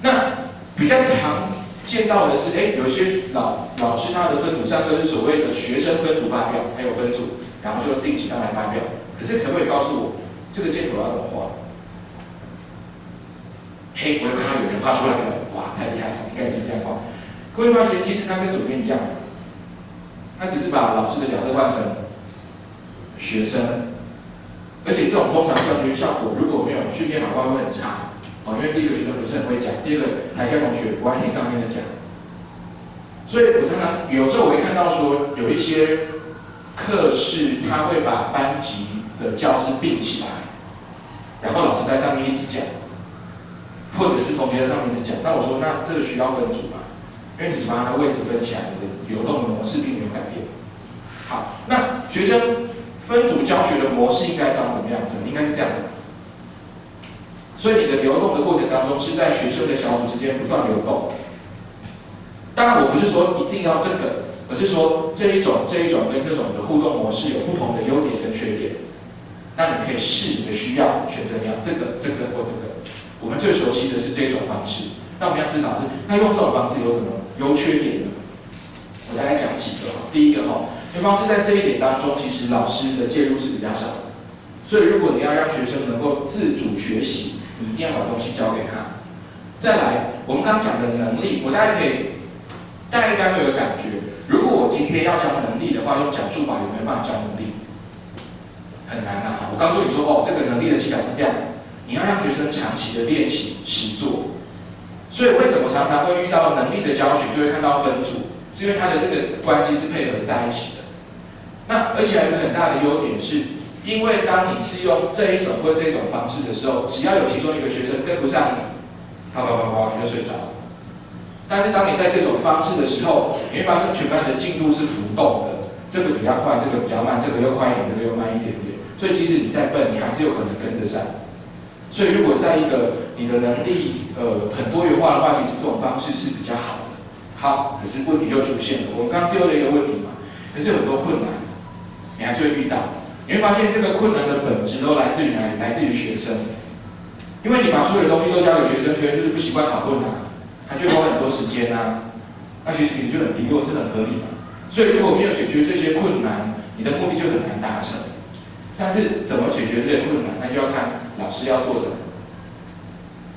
那比较常见到的是，有些老师他的分组上课是所谓的学生分组发表，还有分组，然后就定期上来发表。可是可不可以告诉我，这个箭头要怎么画？我又看到有人画出来了，哇，太厉害了，应该也是这样画。各位发现，其实它跟左边一样，他只是把老师的角色换成学生，而且这种通常教学效果如果没有训练好的话会很差。因为第一个学生不是很会讲，第二个台下同学不爱听上面的讲，所以我常常有时候我会看到说，有一些课室他会把班级的教室并起来，然后老师在上面一直讲，或者是同学在上面一直讲。那我说，那这个需要分组嘛？因为你只把它的位置分起来，你的流动的模式并没有改变。好，那学生分组教学的模式应该长什么样子？应该是这样子。所以你的流动的过程当中，是在学生的小组之间不断流动。当然，我不是说一定要这个，而是说这一种跟这种的互动模式有不同的优点跟缺点。那你可以视你的需要选择你要这个或这个。我们最熟悉的是这种方式。那我们要思考的是，那用这种方式有什么优缺点呢？我大概讲几个。第一个因为方式在这一点当中，其实老师的介入是比较少的。所以如果你要让学生能够自主学习，你一定要把东西交给他。再来，我们刚刚讲的能力，我大家应该会有感觉。如果我今天要教能力的话，用讲述法有没有办法教能力？很难啊！我告诉你说，这个能力的技巧是这样，你要让学生长期的练习实作，所以为什么常常会遇到能力的教学，就会看到分组，是因为它的这个关系是配合在一起的。那而且还有一个很大的优点是，因为当你是用这一种或这种方式的时候，只要有其中一个学生跟不上你，啪啪啪啪你就睡着了。但是当你在这种方式的时候，你会发现全班的进度是浮动的，这个比较快，这个比较慢，这个又快一点，这个又慢一点点。所以即使你再笨，你还是有可能跟得上。所以如果在一个你的能力很多元化的话，其实这种方式是比较好的。好，可是问题又出现了，我们刚丢了一个问题嘛，可是有很多困难，你还是会遇到。你会发现这个困难的本质都来自于哪里？来自于学生。因为你把所有的东西都交给学生，学生就是不习惯考困难，他就花很多时间啊，那学习就很低落，这很合理嘛。所以如果没有解决这些困难，你的目的就很难达成。但是怎么解决这些困难，那就要看老师要做什么。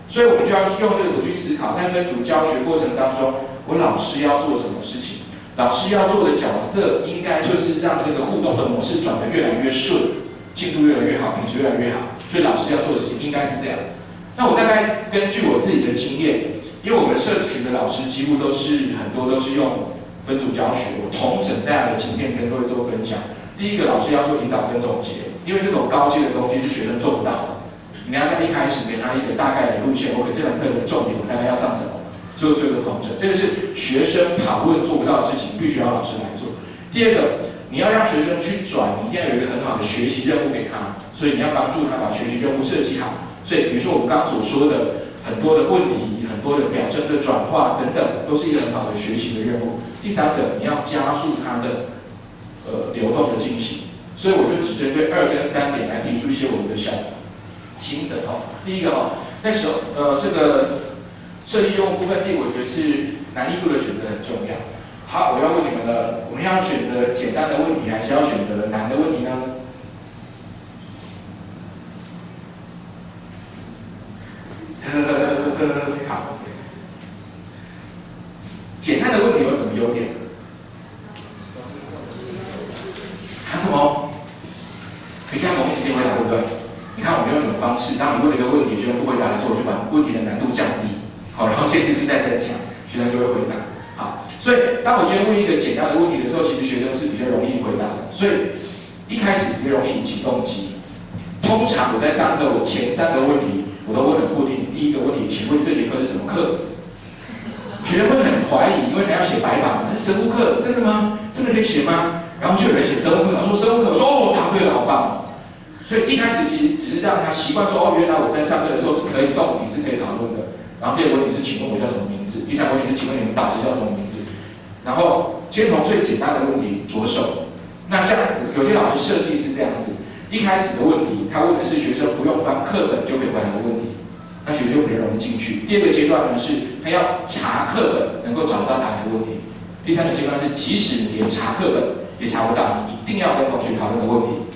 所以我们就要用这个组去思考，在分组教学过程当中，我老师要做什么事情？老师要做的角色，应该就是让这个互动的模式转得越来越顺，进度越来越好，品质越来越好。所以老师要做的事情应该是这样。那我大概根据我自己的经验，因为我们社群的老师几乎都是很多都是用分组教学，我统整大家的经验跟各位做分享。第一个，老师要做引导跟总结，因为这种高阶的东西是学生做不到的。你要在一开始给他一个大概的路线 ，OK， 这门课的重点我大概要上什么，做这个统整。这个是学生讨论做不到的事情，必须要老师来做。第二个，你要让学生去转，你一定要有一个很好的学习任务给他，所以你要帮助他把学习任务设计好。所以，比如说我们刚刚所说的很多的问题、很多的表征的转化等等，都是一个很好的学习的任务。第三个，你要加速它的流动的进行。所以我就只针对2跟3点来提出一些我们的小心得哦。第一个哦，那时候这个设计用户部分，我觉得是难易度的选择很重要。好，我要问你们了，我们要选择简单的问题，还是要选择难的问题呢？好，简单的问题有什么优点？还什么？比较容易直接回答，对不对？你看我们用什么方式？当你问了一个问题，学生不回答的时候，我就把问题的难度降低，好，然后限制性再增强，学生就会回答。好，所以当我今天问一个简单的问题的时候，其实学生是比较容易回答的，所以一开始比较容易引起动机。通常我在上课，我前3个问题我都问很固定。第一个问题，请问这节课是什么课？学生会很怀疑，因为他要写白板，生物课真的吗？真的可以写吗？然后就有人写生物课，说生物课，我说哦，答对了，好棒。所以一开始其实只是让他习惯说，哦，原来我在上课的时候是可以动，你是可以讨论的。然后第二个问题是，请问我叫什么名字？第三个问题是，请问你们导师叫什么名字？然后先从最简单的问题着手。那像有些老师设计是这样子，一开始的问题，他问的是学生不用翻课本就可以回答的问题，那学生就比较容易进去。第二个阶段呢是，他要查课本能够找到答案的问题。第三个阶段是，即使你连查课本也查不到，你一定要跟同学讨论的问题。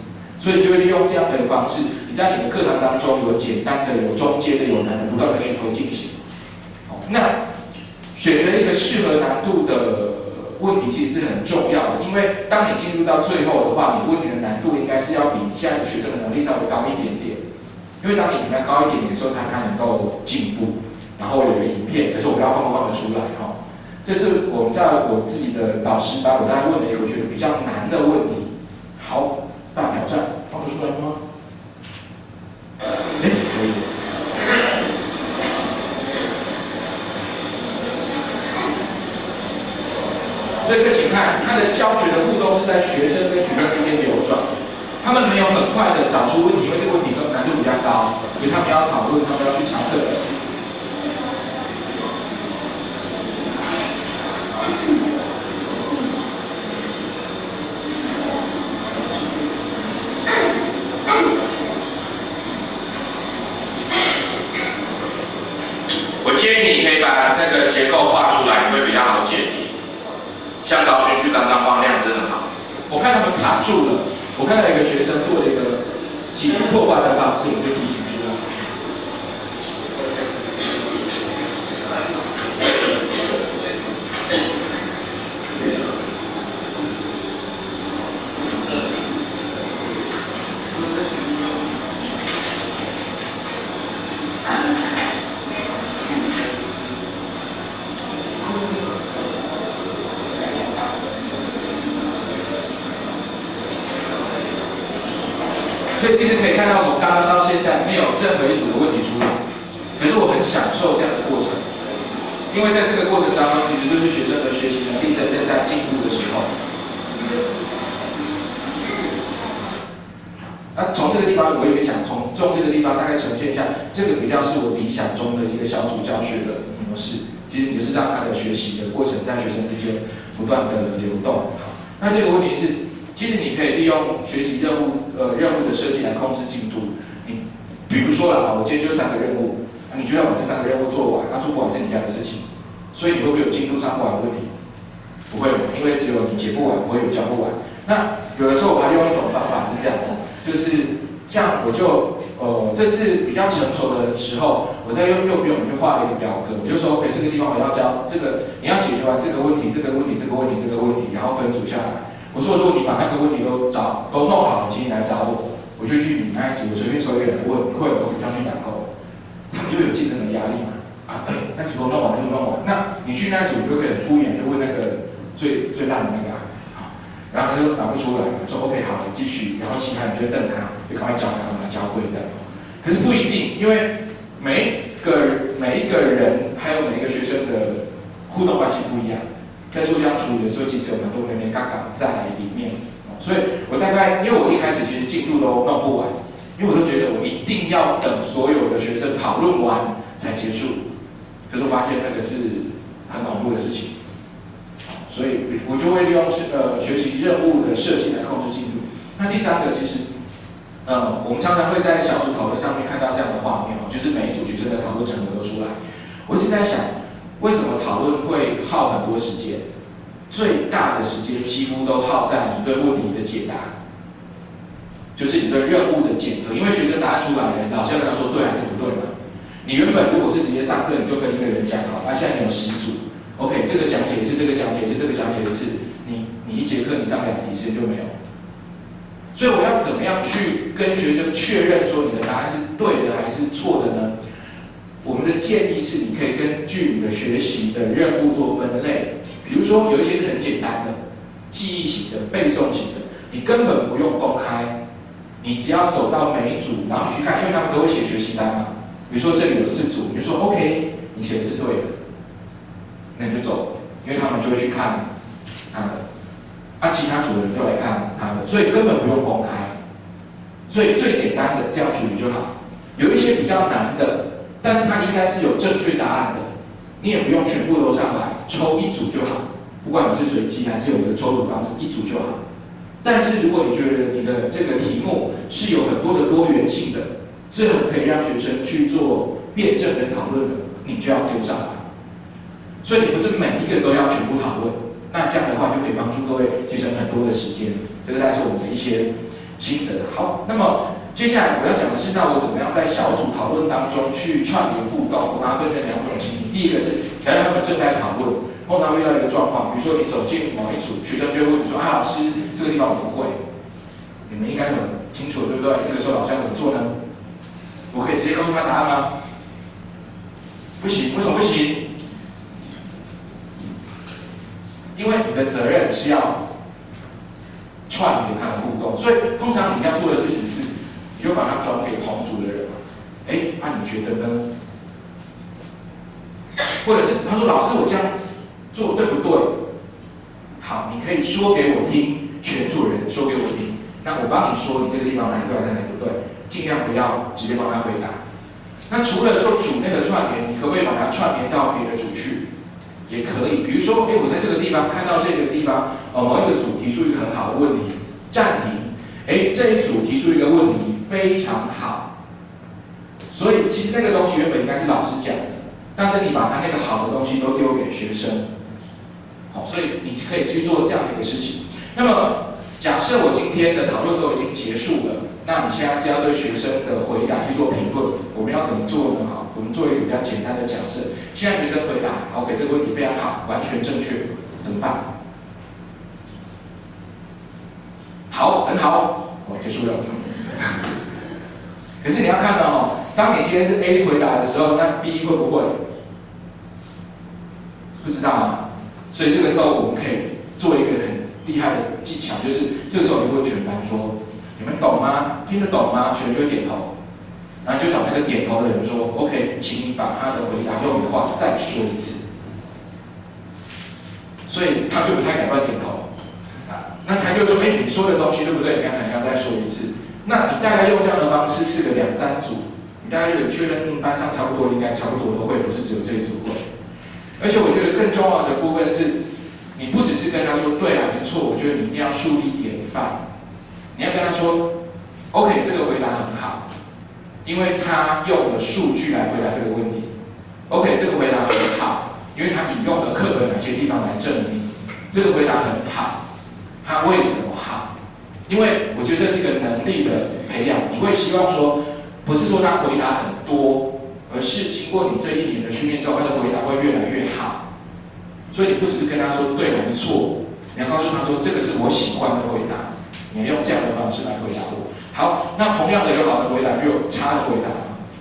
所以就会利用这样的方式，你在你的课堂当中有简单的、有中阶的、有难的，不断的循环进行。好，那选择一个适合难度的问题其实是很重要的，因为当你进入到最后的话，你问题的难度应该是要比你现在的学生的能力稍微高一点点。因为当你比他高一点点的时候，他能够进步。然后有一个影片，可是我不知道放不放得出来哈。这是我们在我自己的导师班，我大概问了一个我觉得比较难的问题。好，大挑战，放得出来吗？可以。所以各位请看，他的教学的互动是在学生跟学生之间流转，他们没有很快的找出问题，因为这个问题难度比较高，所以他们要讨论，他们要去查课本。我建议你可以把那个结构画出来，你会比较好解题。像高勋去刚刚画那样子很好。我看他们卡住了，我看到一个学生做了一个几度破关的方式，我就提醒出来。所以其实可以看到，从刚刚到现在没有任何一组的问题出来，可是我很享受这样的过程，因为在这个过程当中，其实就是学生的学习能力真正在进步的时候。那从这个地方，我也想从这个地方大概呈现一下，这个比较是我理想中的一个小组教学的模式。其实你就是让他的学习的过程在学生之间不断的流动。那这个问题是，其实你可以利用学习任务的设计来控制进度。你比如说啦，我今天就3个任务，你就要把这3个任务做完，做不完是你家的事情，所以你会不会有进度上不完的问题？不会，因为只有你解不完，不会有教不完。那有的时候我还用一种方法是这样的，就是像我就这是比较成熟的时候，我在用右边我就画了一个表格，我就说 OK， 这个地方我要教这个，你要解决完这个问题，然后分组下来。我说如果你把那个问题都弄好，请你来找我，我就去你那一组，我随便抽一个人问，会有我上去打勾，他们就有竞争的压力嘛。那组都弄完就弄完，那你去那一组你就可以很敷衍，就问那个最烂的那个。然后他就答不出来，说 OK 好，继续，然后其他人就瞪他，就赶快教他，把他教会的。可是不一定，因为每一个人还有每一个学生的互动关系不一样，在做这样处理的时候，其实有很多妹嘎嘎在里面。所以我大概，因为我一开始其实进度都弄不完，因为我都觉得我一定要等所有的学生讨论完才结束。可是我发现那个是很恐怖的事情。所以我就会利用学习任务的设计来控制进度。那第3个，其实我们常常会在小组讨论上面看到这样的画面就是每一组学生的讨论成果都出来。我一直在想，为什么讨论会耗很多时间？最大的时间几乎都耗在你对问题的解答，就是你对任务的检核。因为学生答案出来了，老师要跟他说对还是不对嘛？你原本如果是直接上课，你就跟一个人讲好，现在你有10组。OK， 这个讲解是这个讲解是这个讲解是，你1节课你上2题时间就没有。所以我要怎么样去跟学生确认说你的答案是对的还是错的呢？我们的建议是，你可以根据你的学习的任务做分类。比如说有一些是很简单的，记忆型的、背诵型的，你根本不用公开，你只要走到每一组，然后你去看，因为他们都会写学习单嘛。比如说这里有4组，你就说 OK， 你写的是对的。那你就走，因为他们就会去看他的，其他组的人就来看他的，所以根本不用公开。所以最简单的这样处理就好。有一些比较难的，但是它应该是有正确答案的，你也不用全部都上来，抽1组就好。不管你是随机还是有的抽组方式，1组就好。但是如果你觉得你的这个题目是有很多的多元性的，是很可以让学生去做辩证跟讨论的，你就要丢上来。所以你不是每一个都要全部讨论，那这样的话就可以帮助各位节省很多的时间。这个才是我们的一些心得。好，那么接下来我要讲的是，那我怎么样在小组讨论当中去串联互动？我把它分成2种情形。第一个是调让他们正在讨论，通常遇到一个状况，比如说你走进某一组，学生就会问你说：“老师，这个地方我不会。”你们应该很清楚，对不对？这个时候老师要怎么做呢？我可以直接告诉他答案吗？不行，为什么不行？因为你的责任是要串联他的互动，所以通常你要做的事情是，你就把它转给同组的人嘛。你觉得呢？或者是他说：“老师，我这样做对不对？”好，你可以说给我听，全组人说给我听。那我帮你说，你这个地方哪里对还是哪里不对，尽量不要直接帮他回答。那除了做组内的串联，你可不可以把它串联到别的组去？也可以，比如说，我在这个地方看到这个地方，某一个组提出一个很好的问题，暂停。这一组提出一个问题非常好，所以其实那个东西原本应该是老师讲的，但是你把他那个好的东西都丢给学生，所以你可以去做这样的一个事情。那么，假设我今天的讨论都已经结束了，那你现在是要对学生的回答去做评论，我们要怎么做呢？我们做一个比较简单的假设，现在学生回答 OK， 这个问题非常好，完全正确，怎么办？好，很好，结束了。可是你要看到当你今天是 A 回答的时候，那 B 会不会？不知道啊。所以这个时候我们可以做一个很厉害的技巧，就是这个时候你会问全班说你们懂吗？听得懂吗？学员就会点头，然后就找那个点头的人说 ：“OK， 请你把他的回答用你的话再说一次。”所以他就不太敢乱点头啊。那他就说：“哎，你说的东西对不对？刚才你要再说一次。”那你大概用这样的方式试个2、3组，你大概就有确认班上差不多应该差不多都会，不是只有这一组会。而且我觉得更重要的部分是，你不只是跟他说对还是错，我觉得你一定要树立典范。你要跟他说 ：“OK， 这个回答很好，因为他用了数据来回答这个问题。OK， 这个回答很好，因为他引用了课本哪些地方来证明。这个回答很好，他为什么好？因为我觉得这个能力的培养，你会希望说，不是说他回答很多，而是经过你这1年的训练之后，他的回答会越来越好。所以你不只是跟他说对还是错，你要告诉他说这个是我喜欢的回答，你要用这样的方式来回答我。好，那同样的有好的回答，就有差的回答。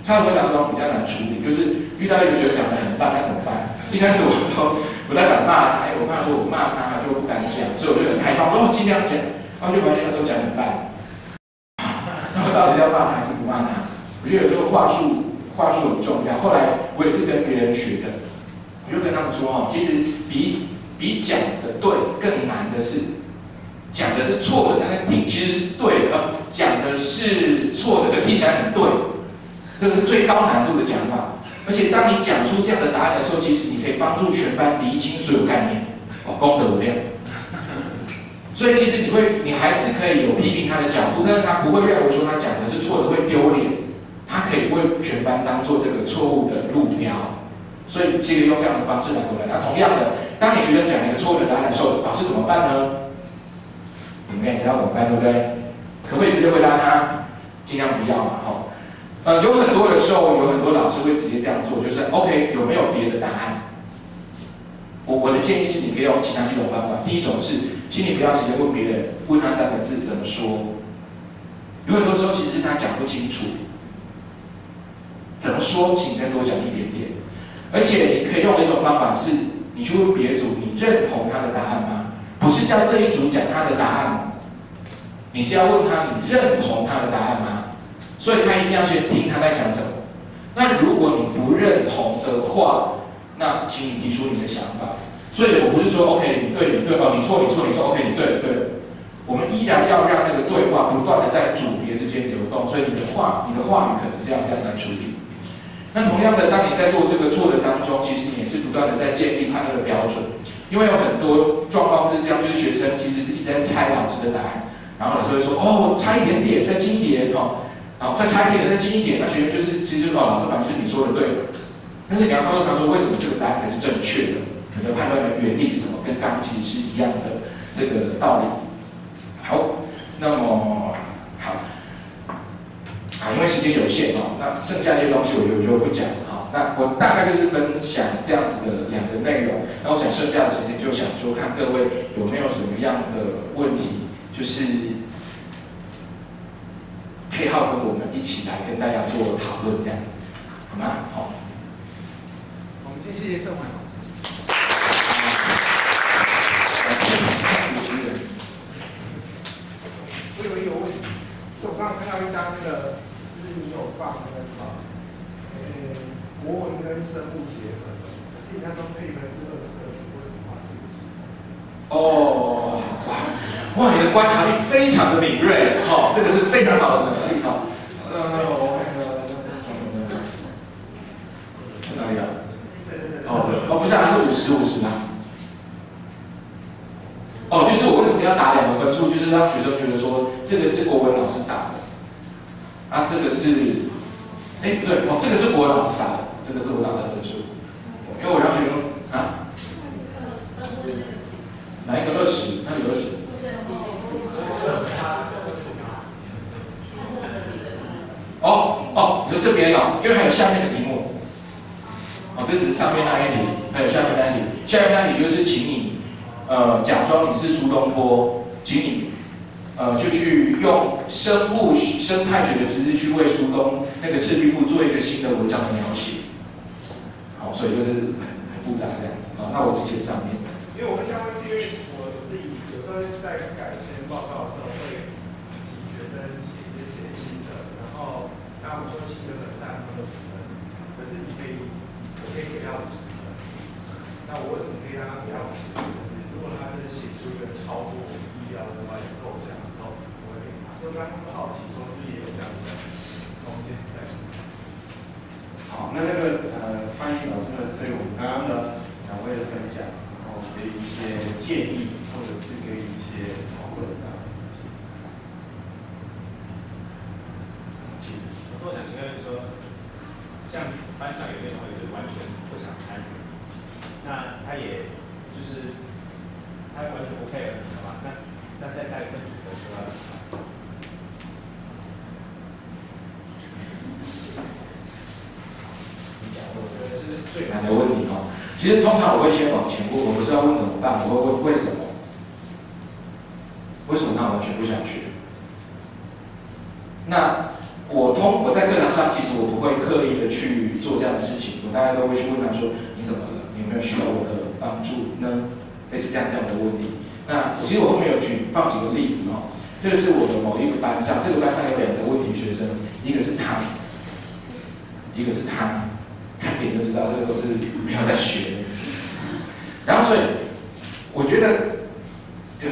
差的回答中比较难处理，就是遇到一个学生讲得很烂，那怎么办？一开始我不太敢骂他，因为我怕说我骂他，他就不敢讲，所以我就很害怕，我说尽量讲。然后就发现他都讲很烂，然后到底是要骂他还是不骂他？我觉得有时候话术很重要。后来我也是跟别人学的，我就跟他们说哦，其实比讲的对更难的是，讲的是错的，但是听其实是对的；讲的是错的，可听起来很对，这个是最高难度的讲法。而且当你讲出这样的答案的时候，其实你可以帮助全班厘清所有概念，哦，功德无量。所以其实你还是可以有批评他的角度，但是他不会认为说他讲的是错的会丢脸，他可以为全班当做这个错误的路标，所以这个用这样的方式来回答。那同样的，当你学生讲一个错误的答案的时候，老师怎么办呢？你们也知道怎么办，对不对？可不可以直接回答他？尽量不要嘛，有很多的时候，有很多老师会直接这样做，就是 OK， 有没有别的答案？我的建议是，你可以用其他几种方法。第一种是，请你不要直接问别人，问他3个字怎么说。有很多时候其实是他讲不清楚，怎么说，请你再多讲一点点。而且你可以用的一种方法是，你去问别组，你认同他的答案吗？不是叫这一组讲他的答案，你是要问他，你认同他的答案吗？所以他一定要先听他在讲什么。那如果你不认同的话，那请你提出你的想法。所以我不是说 OK 你对哦，你错 OK 你对了。我们依然要让那个对话不断的在组别之间流动，所以你的话语可能是要这样来处理。那同样的，当你在做这个错的当中，其实你也是不断的在建立判断的标准，因为有很多状况是这样，就是学生其实是一直在猜老师的答案，然后老师会说哦，我差一点点，再近一点哦，然后再差一点，再近一点，那学生其实就是老师反正就是你说的对了。但是你要告诉他说，为什么这个答案才是正确的？你的判断的原理是什么？跟刚刚其实是一样的这个道理。好，那么好，因为时间有限哦，那剩下这些东西我就不讲了哈。那我大概就是分享这样子的2个内容。那我想剩下的时间就想说，看各位有没有什么样的问题，就是配合跟我们一起来跟大家做讨论，这样子，好吗？好。谢谢郑焕老师。我有一个问题，就我刚刚看到一张那个，就是你有放那个什么，国文跟生物结合的，可是你那时候配分是20/20，为什么画40/50？哦，哇，你的观察力非常的敏锐，这个是非常好的能力哈。哪里啊？不是，还是50/50啊？就是我为什么要打2个分数，就是让学生觉得说这个是国文老师打的，这个是，不对，这个是国文老师打的，这个是我打的分数，因为我让学生哪一个20？哪里有20？你说这边因为还有下面的题目。这只是上面那一题，还有下面那一题。下面那一题就是请你，假装你是苏东坡，请你，就去用生态学的知识去为苏东那个《赤壁赋》做一个新的文章的描写。所以就是很复杂这样子。那我直接上面。因为我会这样问，是因为我自己有时候在改前报告的时候会提学生超出我们意料之外的构想的时候，我会给他，就让他们好奇说是不是也有这样子的空间在。好，那翻译老师们对我们刚刚的2位的分享，然后给予一些建议，或者是给予一些讨论啊，谢谢。我想请问说，像班上有些同学完全不想参与，那他也就是他完全不 care 你的话，那在带分组的时候，我觉得是最难的问题哦。其实通常我会先往前问，我不是要问怎么办，我会问为什么？为什么他完全不想学？那我在课堂上，其实我不会刻意的去做这样的事情，我大概都会去问他说：你怎么了？你有没有需要我的帮助呢？类似这样的问题。那其实我后面有放几个例子哦。这个是我的某一个班上，这个班上有2个问题学生，一个是他，一个是他。看脸就知道，这个都是没有在学。然后所以我觉得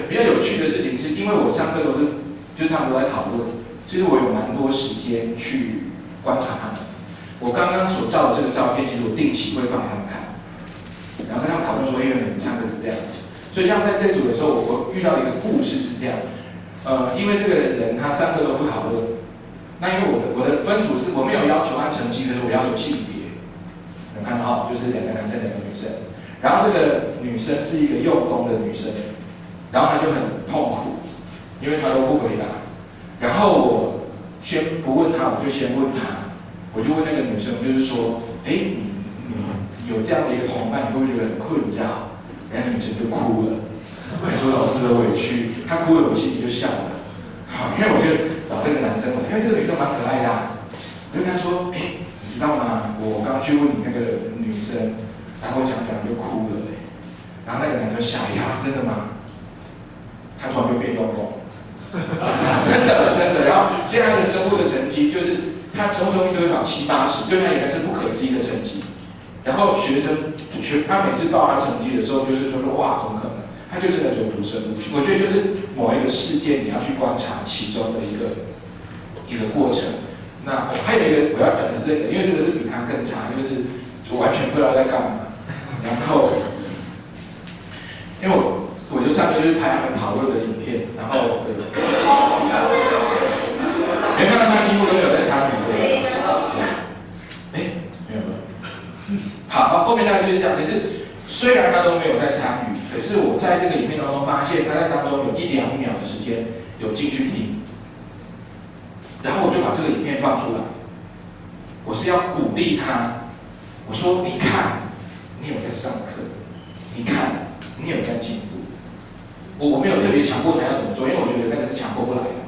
比较有趣的事情是，因为我上课都是就是他们都在讨论，其实我有蛮多时间去观察他们。我刚刚所照的这个照片，其实我定期会放给他们看，然后跟他们讨论说，因为你们上课是这样子，所以像在这组的时候，我遇到一个故事是这样，因为这个人他上课都不讨论，那因为我的分组是我没有要求按成绩，可是我要求性别。有看到哈，就是2个男生2个女生，然后这个女生是一个用功的女生，然后她就很痛苦，因为她都不回答。然后我先不问她，我就先问她，我就问那个女生，就是说，你有这样的一个同伴，你会不会觉得很困扰？然后女生就哭了，我说老师的委屈，她哭了，我心里就笑了。好，因为我就找那个男生嘛，因为这个女生蛮可爱的，我就跟她说，你知道吗？我刚去问你那个女生，然后讲就哭了，然后那个男的吓一跳，真的吗？他突然就变用功，真的。然后现在他的生物的成绩就是他全部东西都有考7、80，对他原来是不可思议的成绩。然后他每次报他成绩的时候，就是说哇，怎么可能？他就真的就读生物系。我觉得就是某一个事件，你要去观察其中的一个过程。那还有一个我要讲的是这个，因为这个是比他更差，就是我完全不知道在干嘛。然后，因为我就上课就是拍他们讨论的影片，然后没看到他几乎都没有在参与的。没有。好，后面大概就是这样。可是虽然他都没有在参与，可是我在这个影片当中发现，他在当中有1、2秒的时间有进去听。然后我就把这个影片放出来，我是要鼓励他，我说你看，你有在上课，你看，你有在进步。我没有特别强迫他要怎么做，因为我觉得那个是强迫不来的。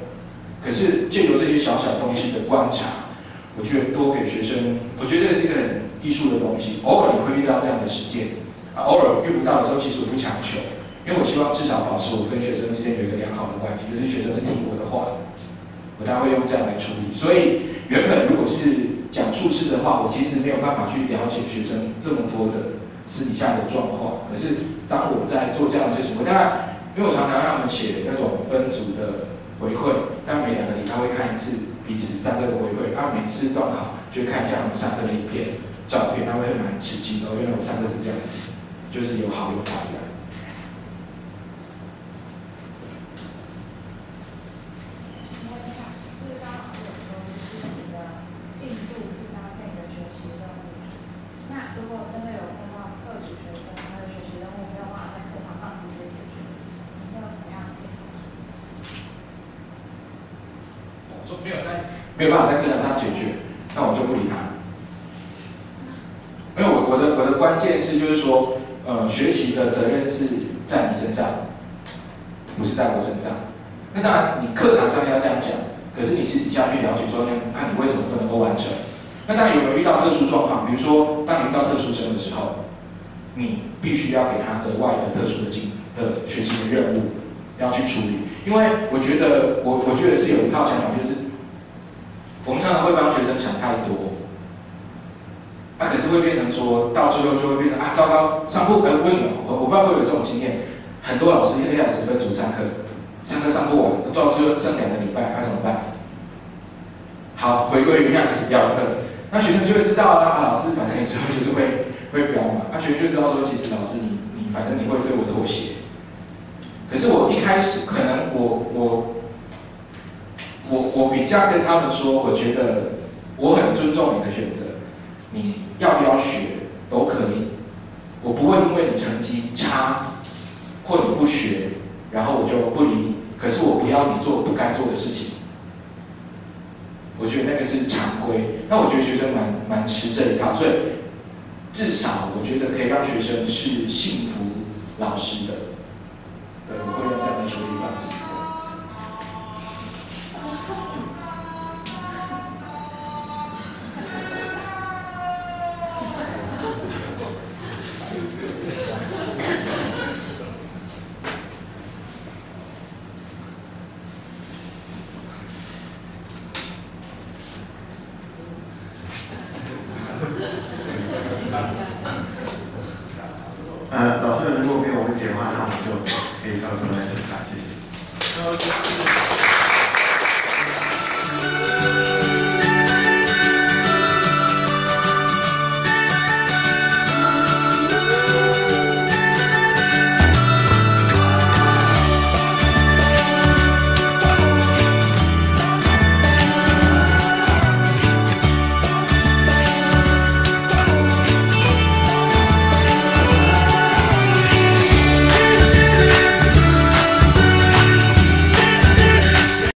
可是借由这些小小东西的观察，我觉得多给学生，我觉得这是一个很艺术的东西。偶尔你会遇到这样的事件，偶尔遇不到的时候，其实我不强求，因为我希望至少保持我跟学生之间有一个良好的关系，就是学生是听我的话。我大概会用这样来处理，所以原本如果是讲述式的话，我其实没有办法去了解学生这么多的私底下的状况。可是当我在做这样的事情，我大概因为我常常让他们写那种分组的回馈，但每2个礼拜会看一次彼此上课的回馈，他每次段考就会看一下我们上课的影片、照片，他会蛮吃惊的，原来我上课是这样子，就是有好有坏的。没有办法在课堂上解决，那我就不理他。因为我的关键是就是说，学习的责任是在你身上，不是在我身上。那当然，你课堂上要这样讲，可是你私底下去了解说，那你为什么不能够完成？那当然有没有遇到特殊状况？比如说，当你遇到特殊生的时候，你必须要给他额外的特殊的学习的任务要去处理。因为我觉得是有一套想法，就是我们常常会帮学生想太多，可是会变成说到最后就会变成糟糕，上铺问你，我不知道会有这种经验，很多老师1个小时分组上课，上课上不完，到最后剩2个礼拜，那怎么办？好，回归原样开始调课，那学生就会知道啦，老师反正你最后就是会标嘛，那学生就知道说，其实老师你反正你会对我妥协。可是我一开始可能我比较跟他们说，我觉得我很尊重你的选择，你要不要学都可以，我不会因为你成绩差或你不学，然后我就不理你。可是我不要你做不该做的事情，我觉得那个是常规。那我觉得学生蛮吃这一套，所以至少我觉得可以让学生是信服老师的。